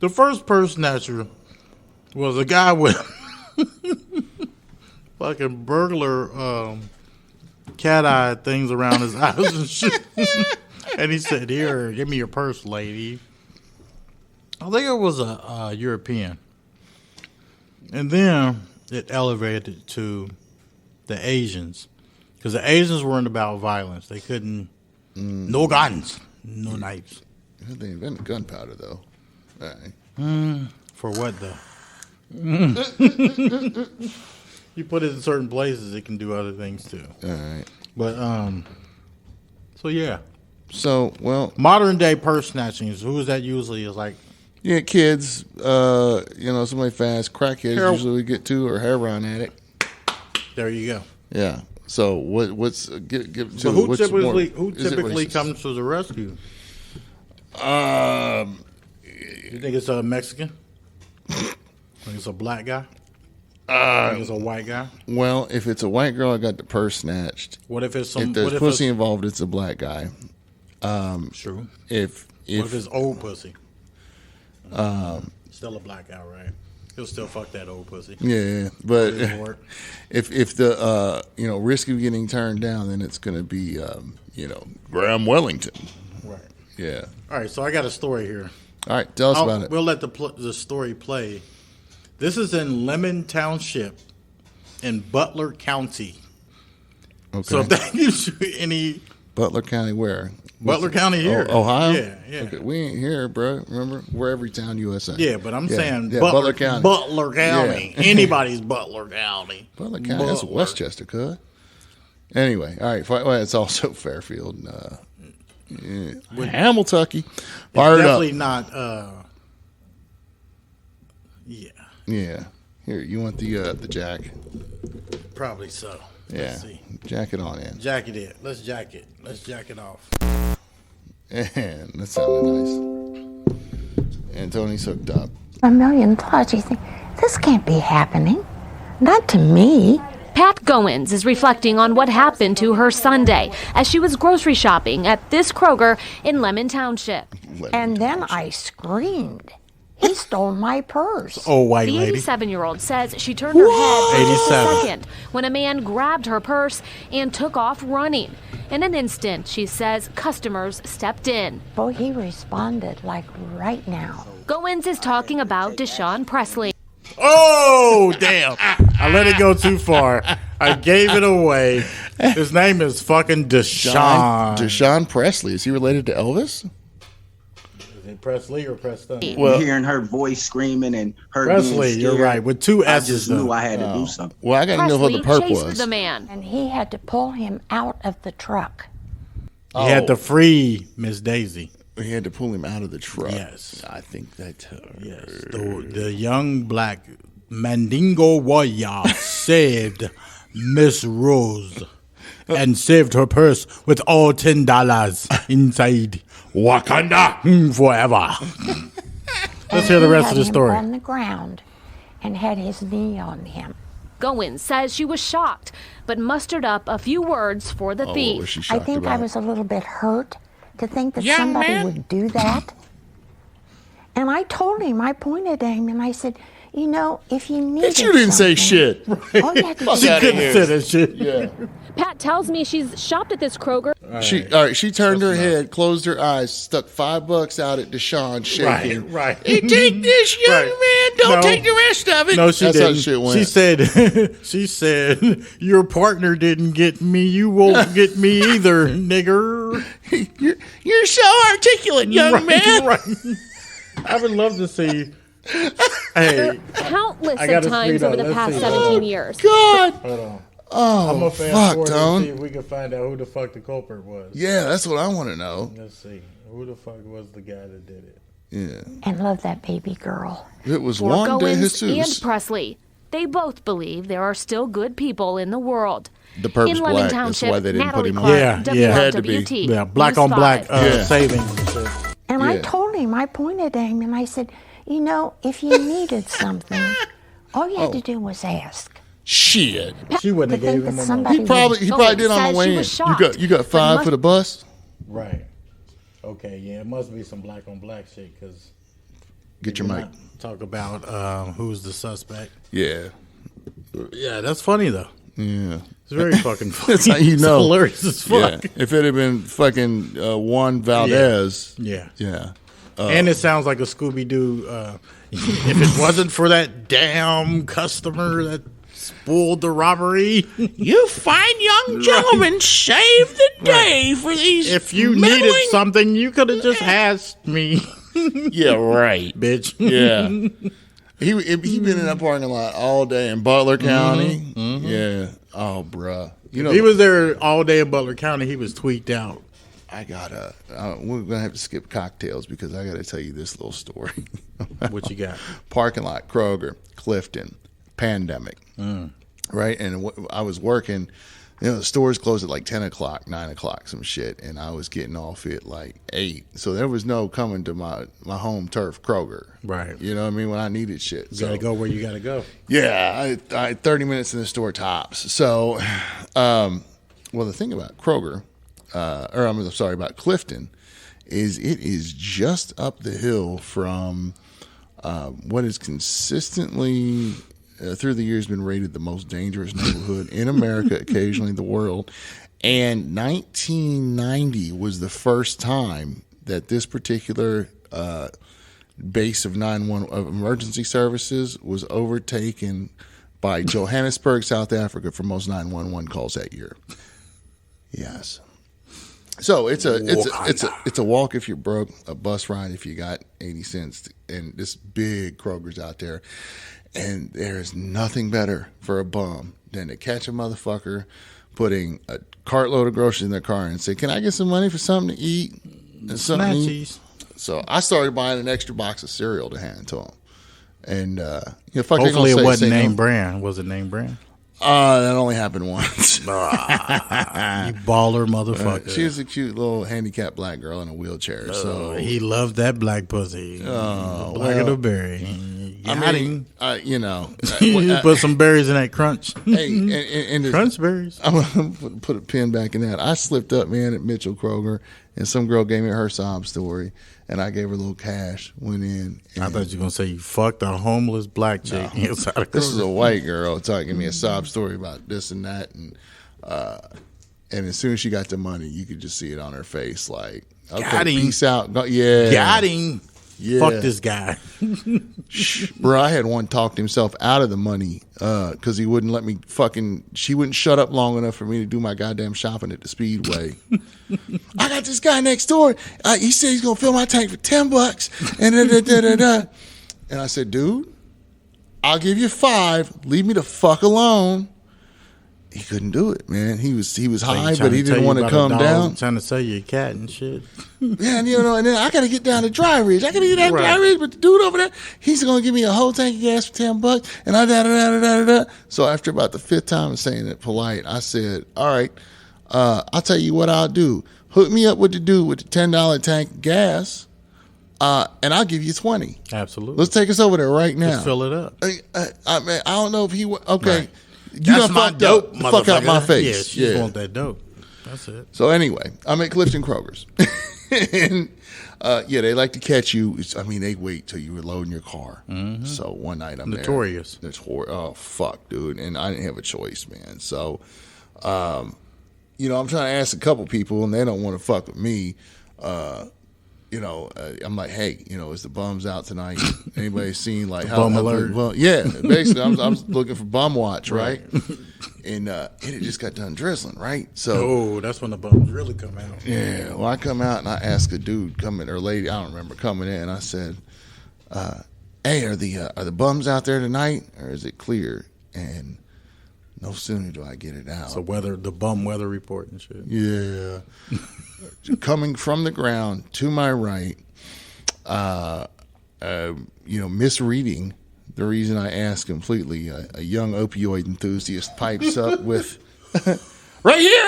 the first purse snatcher was a guy with fucking burglar cat-eye things around his eyes and shit. And he said, "Here, give me your purse, lady." I think it was a European. And then it elevated to the Asians. Because the Asians weren't about violence. They couldn't... No guns. No knives. They invented gunpowder, though. All right. For what, though? You put it in certain places, it can do other things, too. All right. But, so, yeah. So, well... Modern day purse snatchings, who is that usually? Is like... Yeah, kids, somebody fast. Crackheads usually get to, or heroin addict. There you go. Yeah. So what's give so who typically comes to the rescue? You think it's a Mexican? Think it's a black guy? Think it's a white guy? Well, if it's a white girl, I got the purse snatched. What if it's if there's pussy involved? It's a black guy. True. If what if it's old pussy? Still a black guy, right? He'll still fuck that old pussy. Yeah, but if the risk of getting turned down, then it's going to be Graham Wellington. Right. Yeah. All right. So I got a story here. All right. Tell us about it. We'll let the story play. This is in Lemon Township in Butler County. Okay. So if that gives you any. Butler County where? Butler County here. Ohio? Yeah. Okay, we ain't here, bro. Remember? We're every town USA. Yeah, but I'm saying Butler County. Butler County. Yeah. Anybody's Butler County. Butler County. That's Westchester, cuz. Anyway, all right. Well, it's also Fairfield. Hamiltucky. Fired Definitely up. not. Yeah. Yeah. Here, you want the jack? Probably so. Yeah. Let's see. Jack it on in. Jack it in. Let's jack it. Let's jack it off. And that sounded nice. And Tony's hooked up. A million thoughts. You think, this can't be happening. Not to me. Pat Goins is reflecting on what happened to her Sunday as she was grocery shopping at this Kroger in Lemon Township. And then I screamed. He stole my purse. Oh, white The lady. 87-year-old says she turned her head for just a 87. second when a man grabbed her purse and took off running. In an instant, she says customers stepped in. Boy, he responded like right now. Goins is talking about Deshaun Presley. Oh, damn. I let it go too far. I gave it away. His name is fucking Deshaun. Deshaun Presley. Is he related to Elvis? Is it Presley or Preston? Well, hearing her voice screaming and her Presley, being you're scared, right. With two I S's. just knew I had to do something. well, I got to know what Presley the perp chased was. the man. And he had to pull him out of the truck. He had to free Miss Daisy. He had to pull him out of the truck. Yes. I think that. Yes. The young black Mandingo warrior saved Miss Rose and saved her purse with all $10 inside. Wakanda forever. Let's hear the rest of the He had him story. on the ground and had his knee on him. Goins says she was shocked, but mustered up a few words for the What thief. was she I shocked think about? I was a little bit hurt to think that Young somebody man. would do that. And I told him, I pointed at him and I said, you know, if you need Bitch, you didn't say shit. All you had to do She outta couldn't here. say that shit. Yeah. Pat tells me she's shopped at this Kroger. She turned her head, closed her eyes, stuck $5 out at Deshaun, shaking. Right. Hey, take this, young Right. man. Don't No. take the rest of it. No, she That's how didn't. the shit went. She said, your partner didn't get me. You won't get me either, nigger. You're so articulate, young man. Right. I would love to see. Hey, Countless I gotta of times speed up. over the Let's past see. 17 years. God. hold on. Oh, I'm gonna fast fuck, forward and Tone. see if we can find out who the fuck the culprit was. Yeah, that's what I want to know. Let's see. Who the fuck was the guy that did it? Yeah. and love that baby girl. It was For Juan de Goins Jesus. and Presley, they both believe there are still good people in the world. The perp's in Lemon black. That's Township, why they didn't put Natalie him on. Clark, Yeah, yeah. Had to be. WLWT, Yeah, black News on black 5. Yeah. savings. and shit. And I Yeah. told him, I pointed at him and I said, you know, if you needed something, all you had to do was ask. Shit. She wouldn't To have think gave that him a somebody He probably Goins did on says the way she in. was shocked, You got but 5 must- for the bus? Right. Okay, yeah, it must be some black on black shit because Get your mic. talk about who's the suspect. Yeah. Yeah, that's funny though. Yeah. It's very fucking funny. That's how you It's know. hilarious as Yeah. fuck. If it had been fucking Juan Valdez. Yeah. Yeah. And it sounds like a Scooby Doo. If it wasn't for that damn customer that spoiled the robbery, You fine young gentlemen saved the day for these. if you meddling- needed something, you could have just asked me, Yeah, right. bitch. Yeah. He been in that parking lot all day in Butler County. Yeah. Oh, bruh. You know, He was there all day in Butler County. He was tweaked out. I gotta. We're gonna have to skip cocktails because I gotta tell you this little story. What you got? Parking lot, Kroger, Clifton, pandemic, right? And I was working. You know, the stores closed at like 10 o'clock, 9 o'clock, some shit, and I was getting off at like 8. So there was no coming to my home turf, Kroger. Right. You know what I mean? When I needed shit. You gotta go where you gotta go. Yeah, I 30 minutes in the store tops. So, well, the thing about Kroger, about Clifton, is it is just up the hill from what is consistently through the years been rated the most dangerous neighborhood in America, occasionally the world. And 1990 was the first time that this particular base of 911 of emergency services was overtaken by Johannesburg, South Africa, for most 911 calls that year. Yes. So it's a walk if you're broke, a bus ride if you got 80 cents, and this big Kroger's out there. And there's nothing better for a bum than to catch a motherfucker putting a cartload of groceries in their car and say, "Can I get some money for something to eat?" And something to eat? Snatchies. So I started buying an extra box of cereal to hand to them. And Hopefully it wasn't name brand. Was it name brand? That only happened once. You baller motherfucker. She was a cute little handicapped black girl in a wheelchair. So he loved that black pussy. Black of the berry. Put some berries in that crunch. Hey, and crunch berries. I'm gonna put a pin back in that. I slipped up, man, at Mitchell Kroger, and some girl gave me her sob story, and I gave her a little cash. Went in. I thought you were gonna say you fucked a homeless black chick inside of Kroger. This is a white girl talking me a sob story about this and that, and as soon as she got the money, you could just see it on her face, like, okay, got him. Peace out. Yeah, got him. Yeah. Fuck this guy. Bro, I had one talked himself out of the money because he wouldn't let me she wouldn't shut up long enough for me to do my goddamn shopping at the Speedway. I got this guy next door. He said he's going to fill my tank for $10. And And I said, dude, I'll give you $5. Leave me the fuck alone. He couldn't do it, man. He was high, but he didn't want to come down. Trying to sell you a cat and shit. Yeah, and then I got to get down to Dry Ridge. I got to get down to Dry Ridge, but the dude over there, he's going to give me a whole tank of gas for $10, and da. So after about the 5th time of saying it polite, I said, all right, I'll tell you what I'll do. Hook me up with the dude with the $10 tank of gas, and I'll give you $20. Absolutely. Let's take us over there right now. Just fill it up. I don't know if he okay. Right. You That's done my fucked dope, up. Fuck out my face. Yeah, she just want that dope. That's it. So anyway, I'm at Clifton Kroger's. And they like to catch you. They wait till you were loading your car. Mm-hmm. So one night I'm Notorious. there. Oh, fuck, dude. And I didn't have a choice, man. So, I'm trying to ask a couple people, and they don't want to fuck with me. I'm like, hey, is the bums out tonight? Anybody seen like bum alert? Well, yeah, basically, I'm looking for bum watch, right? And it just got done drizzling, right? So, that's when the bums really come out. Yeah, well, I come out and I ask a dude coming or lady, I don't remember, coming in. I said, "Hey, are the bums out there tonight, or is it clear?" And no sooner do I get it out. So the bum weather report and shit. Yeah. Coming from the ground to my right, misreading the reason I asked completely, a young opioid enthusiast pipes up with, right here.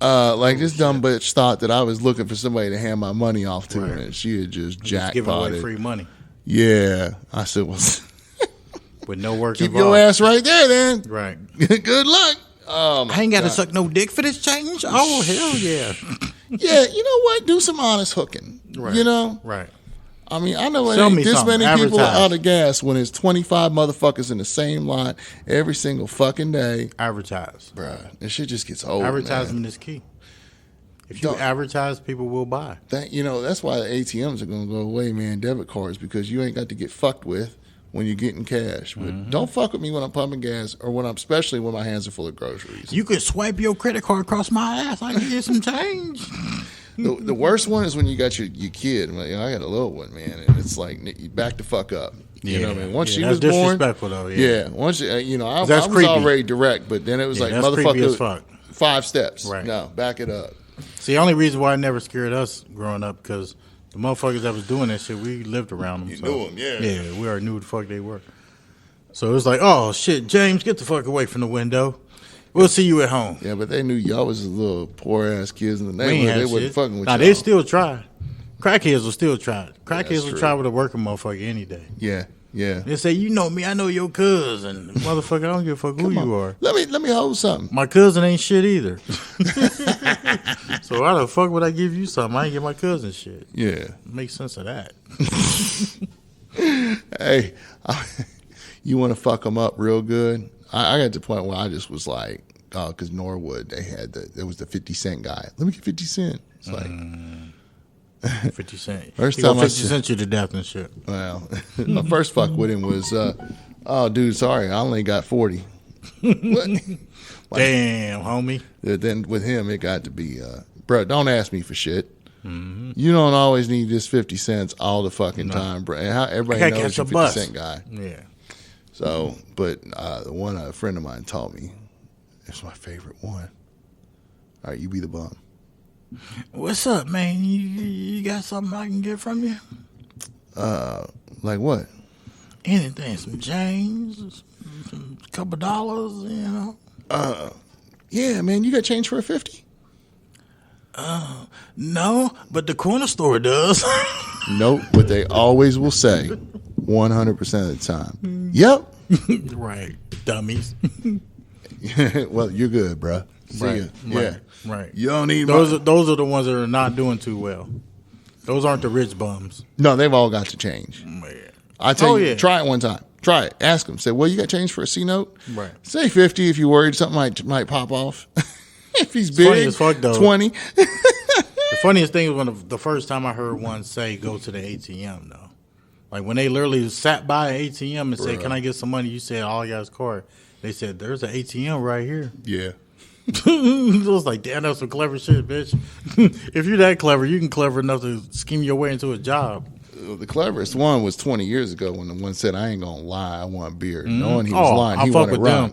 Like this dumb bitch thought that I was looking for somebody to hand my money off to, and she had just jackpotted. Giving away free money. Yeah. I said, well, with no work keep involved. your ass right there then. Right. Good luck. I ain't got to suck no dick for this change. Oh, hell yeah. Yeah, you know what? Do some honest hooking. Right. Right. I mean, I know it Sell ain't me this something. many people Advertise. are out of gas when it's 25 motherfuckers in the same line every single fucking day. Advertise. Bruh, this shit just gets old, Advertisement man. is key. If you advertise, people will buy. That's why the ATMs are going to go away, man, debit cards, because you ain't got to get fucked with when you're getting cash. But don't fuck with me when I'm pumping gas or especially when my hands are full of groceries. You could swipe your credit card across my ass. I can get some change. The worst one is when you got your kid. I got a little one, man, and it's like you back the fuck up. You know what I mean? Once she was born, disrespectful though. Once I was creepy. already direct, but then it was like motherfucker, 5 steps. Right? No, back it up. See, the only reason why it never scared us growing up because the motherfuckers that was doing that shit, we lived around them. You knew them, yeah. Yeah, we already knew who the fuck they were. So it was like, oh shit, James, get the fuck away from the window. We'll see you at home. Yeah, but they knew y'all was little poor ass kids in the neighborhood. They wasn't fucking with y'all. They still try. Crackheads will still try. Crackheads will try with a working motherfucker any day. Yeah. They say, you know me, I know your cousin. Motherfucker, I don't give a fuck who you are. Let me hold something. My cousin ain't shit either. So why the fuck would I give you something? I ain't get my cousin shit. Yeah. Make sense of that. Hey, you want to fuck them up real good? I got to the point where I just was like, because Norwood, there was the 50 Cent guy. Let me get 50 Cent. It's like 50 Cent. First he time 50 Cent you to death and shit. Well, my first fuck with him was, oh, dude, sorry, I only got 40. What? Damn, homie. Then with him, it got to be, bro, don't ask me for shit. Mm-hmm. You don't always need this 50 cents all the fucking time, bro. Everybody knows you're a 50 Cent guy. Yeah. So, but the one a friend of mine taught me, It's my favorite one. All right, you be the bum. What's up, man? You got something I can get from you? Like what? Anything, some change, some couple dollars, you know? Yeah, man, you got change for a 50? No, but the corner store does. Nope, but they always will say 100% of the time. Yep. Right, dummies. Well, you're good, bruh. See ya. Yeah. Right. You don't need those are the ones that are not doing too well. Those aren't the rich bums. No, they've all got to change. Man. I tell you, try it one time. Try it. Ask them. Say, well, you got change for a C note? Right. Say 50 if you're worried something might pop off. If he's big, funny as fuck, though. 20. The funniest thing was the first time I heard one say, go to the ATM, though. Like, when they literally sat by an ATM and said, can I get some money? You said, all I got is card. They said, there's an ATM right here. Yeah. It was like, damn, that's some clever shit, bitch. If you're that clever, you can clever enough to scheme your way into a job. The cleverest one was 20 years ago when the one said, I ain't going to lie, I want beer. Knowing he was lying, he wanted rum.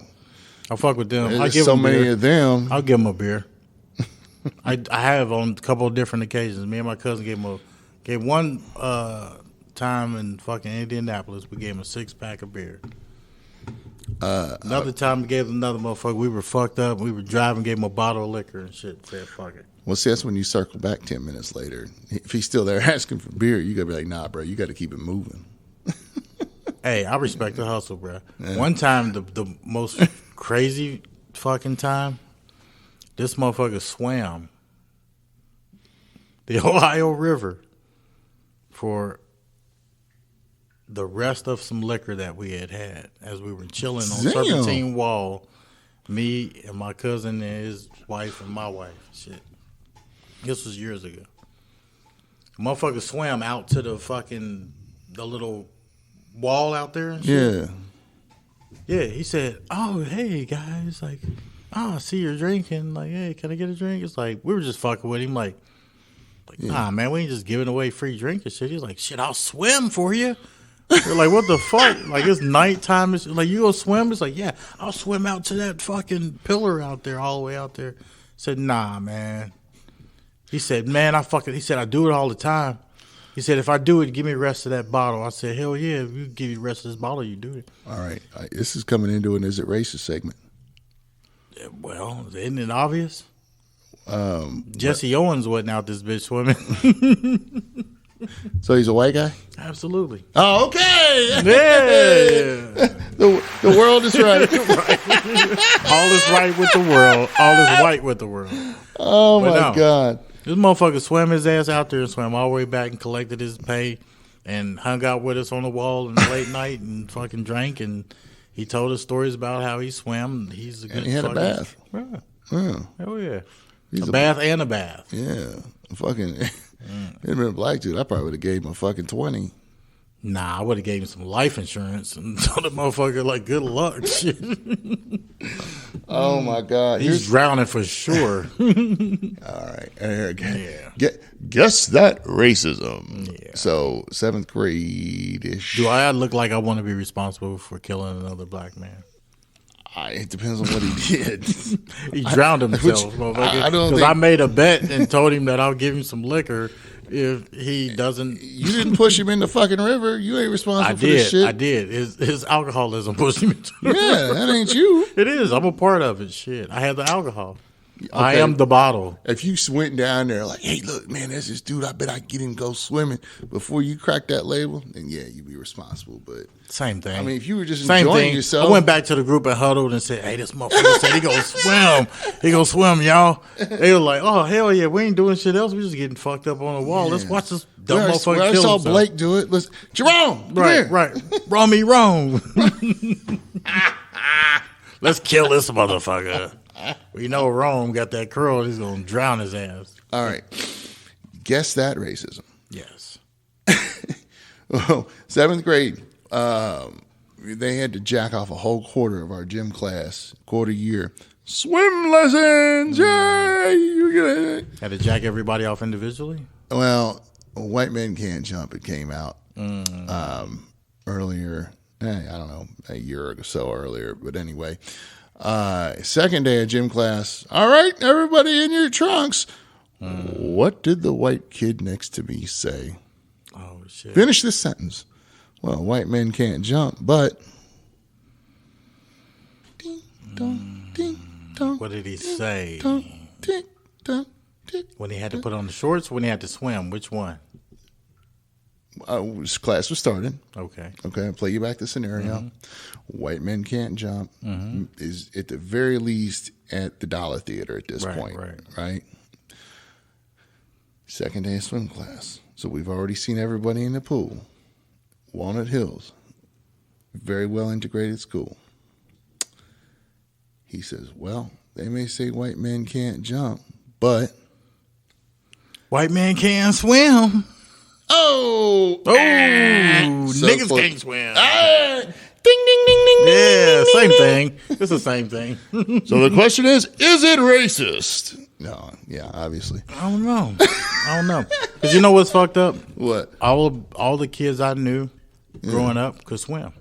I fuck with them. There's so many of them. I'll give them a beer. I have on a couple of different occasions. Me and my cousin gave one time in fucking Indianapolis, we gave him a 6-pack of beer. Another time we gave another motherfucker, we were fucked up. We were driving, gave him a bottle of liquor and shit. Said, fuck it. Well, see, that's when you circle back 10 minutes later. If he's still there asking for beer, you got to be like, nah, bro, you got to keep it moving. Hey, I respect the hustle, bro. Yeah. One time, the most crazy fucking time, this motherfucker swam the Ohio River for the rest of some liquor that we had as we were chilling on Serpentine Wall. Me and my cousin and his wife and my wife. Shit. This was years ago. The motherfucker swam out to the little wall out there and shit. Yeah, he said, oh, hey, guys. Like, oh, I see you're drinking. Like, hey, can I get a drink? It's like, we were just fucking with him. Like nah, man, we ain't just giving away free drink and shit. He's like, shit, I'll swim for you. We're like, what the fuck? Like, it's nighttime. It's like, you go swim? It's like, yeah, I'll swim out to that fucking pillar out there, all the way out there. I said, nah, man. He said, man, he said, I do it all the time. He said, if I do it, give me the rest of that bottle. I said, hell yeah, if you give you the rest of this bottle, you do it. All right. This is coming into an Is It Racist segment. Yeah, well, isn't it obvious? Jesse Owens wasn't out this bitch swimming. So he's a white guy? Absolutely. Oh, okay. Yeah. The world is right. All is right with the world. All is white with the world. Oh, my God. This motherfucker swam his ass out there and swam all the way back and collected his pay and hung out with us on the wall in the late night and fucking drank. And he told us stories about how he swam. He's a good. And he had a bath. Yeah. Hell yeah. A bath and a bath. Yeah. Fucking. It'd been a black dude, I probably would have gave him a fucking 20. Nah, I would have gave him some life insurance and told the motherfucker, like, good luck. Shit. Oh, my God. He's drowning for sure. All right. Okay. Yeah. Guess that racism. Yeah. So, 7th grade-ish. Do I look like I want to be responsible for killing another black man? It depends on what he did. He drowned himself, motherfucker. Because I made a bet and told him that I'll give him some liquor if he doesn't. You didn't push him in the fucking river. You ain't responsible for this shit. I did. His alcoholism pushed him into the river. Yeah, that ain't you. It is. I'm a part of it. Shit. I had the alcohol. Okay. I am the bottle. If you went down there like, hey, look, man, there's this dude. I bet I can get him to go swimming before you crack that label. Then yeah, you'd be responsible. But same thing. I mean, if you were just enjoying yourself, I went back to the group and huddled and said, "Hey, this motherfucker said he gonna swim. He gonna swim, y'all." They were like, "Oh hell yeah, we ain't doing shit else. We just getting fucked up on the wall. Yeah. Let's watch this dumb motherfucker kill himself." I saw Blake do it. Let's Jerome, right. Wrong. Let's kill this motherfucker. We know Rome got that curl. He's going to drown his ass. All right. Guess that racism. Yes. Well, 7th grade, they had to jack off a whole quarter of our gym class, quarter year. Swim lessons. Yay! Had to jack everybody off individually? Well, White Men Can't Jump, it came out earlier. I don't know, a year or so earlier. But anyway, Second day of gym class. All right, everybody in your trunks. What did the white kid next to me say? Oh, shit. Finish this sentence. Well, white men can't jump, but... Ding, dong, ding, dong, What did he say? dong, ding, dong, ding. When he had to put on the shorts or when he had to swim? Which one? Class was started. Okay. Okay, I'll play you back the scenario. White men can't jump is at the very least at the Dollar Theater at this point, right? Second day of swim class. So we've already seen everybody in the pool. Walnut Hills, very well integrated school. He says, well, they may say white men can't jump, but... White man can't swim. Oh, so niggas close. can't swim. Ah, ding, ding, ding, ding, Yeah, ding, same ding. thing. It's the same thing. So the question is it racist? No, yeah, obviously. I don't know. Because you know what's fucked up? What? All the kids I knew growing up could swim.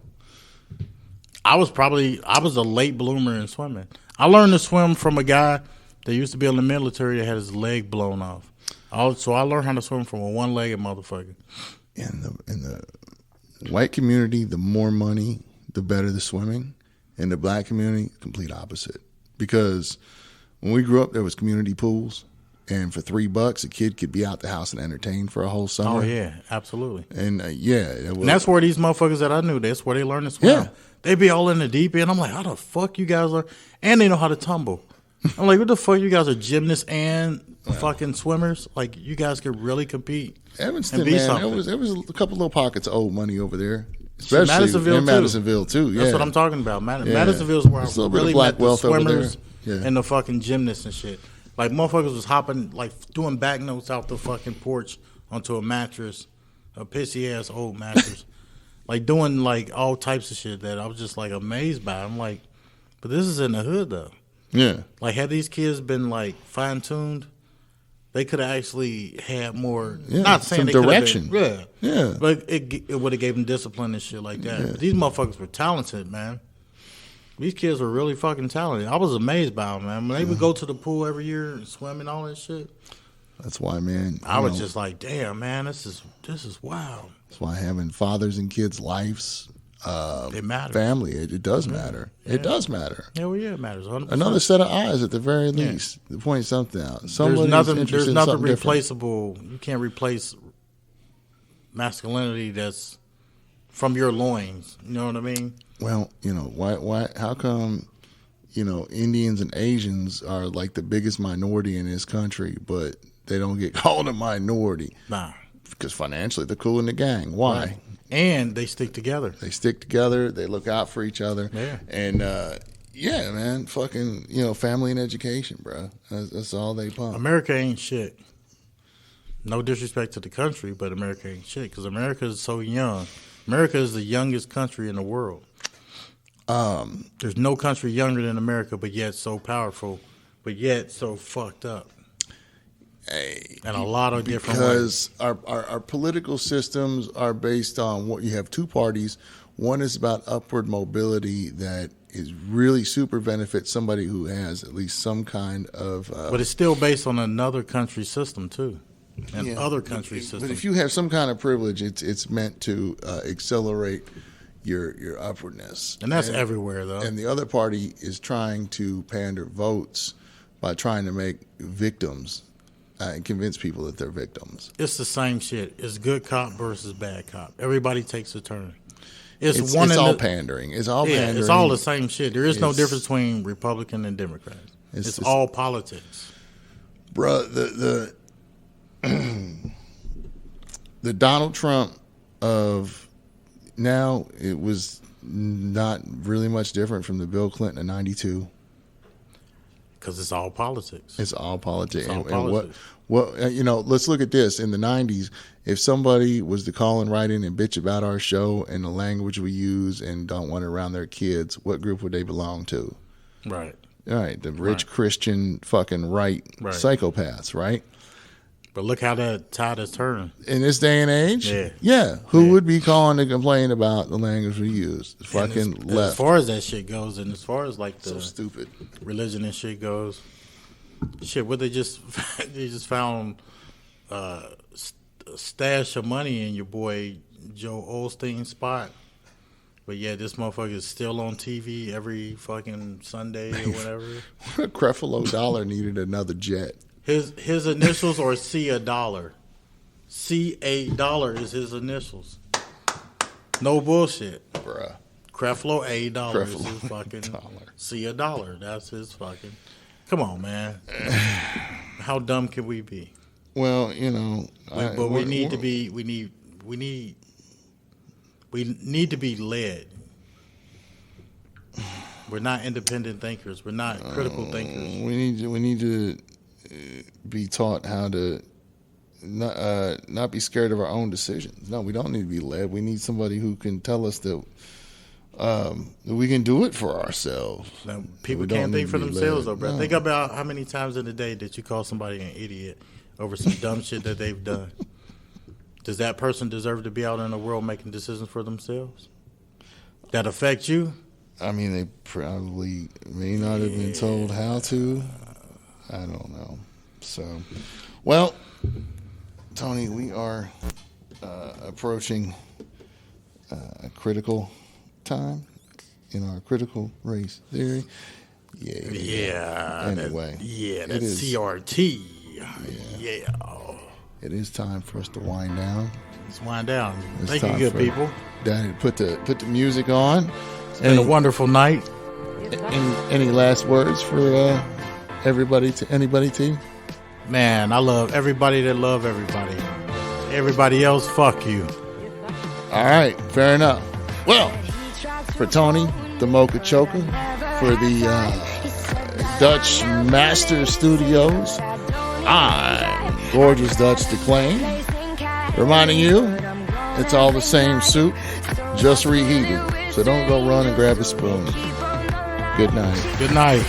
I was a late bloomer in swimming. I learned to swim from a guy that used to be in the military that had his leg blown off. So I learned how to swim from a one-legged motherfucker. In the white community, the more money, the better the swimming. In the black community, complete opposite. Because when we grew up, there was community pools, and for $3, a kid could be out the house and entertain for a whole summer. Oh yeah, absolutely. And And that's where these motherfuckers that I knew, that's where they learned to swim. Yeah. They be all in the deep end. I'm like, how the fuck you guys are? And they know how to tumble. I'm like, what the fuck? You guys are gymnasts and fucking swimmers? Like, you guys could really compete. Evanston, and be man, something. there was a couple little pockets of old money over there, especially Madisonville, in too. Madisonville too. Yeah, That's what I'm talking about. Yeah. Madisonville's where There's a I little bit of really black met the wealth over there. swimmers Yeah. and the fucking gymnasts and shit. Like, motherfuckers was hopping, like, doing back notes out the fucking porch onto a mattress, a pissy-ass old mattress. Like, doing, like, all types of shit that I was just, like, amazed by. I'm like, but this is in the hood, though. Yeah. Like, had these kids been, like, fine-tuned, they could have actually had more, Yeah, not saying some they could have direction. been, Yeah. but it would have gave them discipline and shit like that. Yeah. But these motherfuckers were talented, man. These kids were really fucking talented. I was amazed by them, man. When they would go to the pool every year and swim and all that shit, That's why, man. I was just like, damn, man, this is wild. That's why having fathers and kids' lives, It matters. family, it does matter. It does matter. Hell yeah, it matters. 100%. Another set of eyes at the very least to point something out. There's Somebody's nothing interested in something different. replaceable. You can't replace masculinity that's from your loins. You know what I mean? Well, why? How come, Indians and Asians are like the biggest minority in this country, but they don't get called a minority? Nah. Because financially they're cool in the gang. Why? Right. And they stick together. They stick together. They look out for each other. Yeah. And yeah, man, fucking family and education, bro. That's all they pump. America ain't shit. No disrespect to the country, but America ain't shit because America is so young. America is the youngest country in the world. There's no country younger than America, but yet so powerful, but yet so fucked up. And a lot of different ways. Because our political systems are based on what you have two parties. One is about upward mobility that is really super benefits somebody who has at least some kind of. But it's still based on another country's system too, and Yeah, other countries' systems. But if you have some kind of privilege, it's meant to accelerate your upwardness. And that's everywhere, though. And the other party is trying to pander votes by trying to make victims and convince people that they're victims. It's the same shit. It's good cop versus bad cop. Everybody takes a turn. It's all pandering. It's all pandering. It's all the same shit. There is no difference between Republican and Democrat. It's all politics. Bruh, the Donald Trump of now, it was not really much different from the Bill Clinton of 92. Because it's all politics. It's all politics. It's all And politics. what let's look at this. In the 90s, if somebody was to call and write in and bitch about our show and the language we use and don't want it around their kids, what group would they belong to? Right. All right, the rich Christian fucking right psychopaths, right? But look how that tide is turning. In this day and age? Yeah. Who would be calling to complain about the language we use? Fucking left. As far as that shit goes, and as far as like the so stupid religion and shit goes, shit, what they just found a stash of money in your boy Joe Osteen's spot. But yeah, this motherfucker is still on TV every fucking Sunday or whatever. Creflo Dollar needed another jet. His initials are $. $. is his initials. No bullshit. Bruh. Creflo $. is his fucking $. That's his fucking. Come on, man. How dumb can we be? Well, you know, we need to be led. We're not independent thinkers. We're not critical thinkers. We need to be taught how to not be scared of our own decisions. No, we don't need to be led. We need somebody who can tell us that we can do it for ourselves. Now, people can't think for themselves, though, bro. No. Think about how many times in a day that you call somebody an idiot over some dumb shit that they've done. Does that person deserve to be out in the world making decisions for themselves that affect you? I mean, they probably may not have been told how to. I don't know. So, well, Tony, we are approaching a critical time in our critical race theory. Yeah. Anyway. That's CRT. Yeah. It is time for us to wind down. Let's wind down. Thank you, good people. Daddy, put the music on. It's been a wonderful night. Any last words for everybody? To anybody, T? Man, I love everybody that love everybody. Everybody else, fuck you. All right, fair enough. Well, for Tony, the Mocha Choker, for the Dutch Master Studios, I'm Gorgeous Dutch DeClain, reminding you it's all the same soup, just reheated. So don't go run and grab a spoon. Good night. Good night.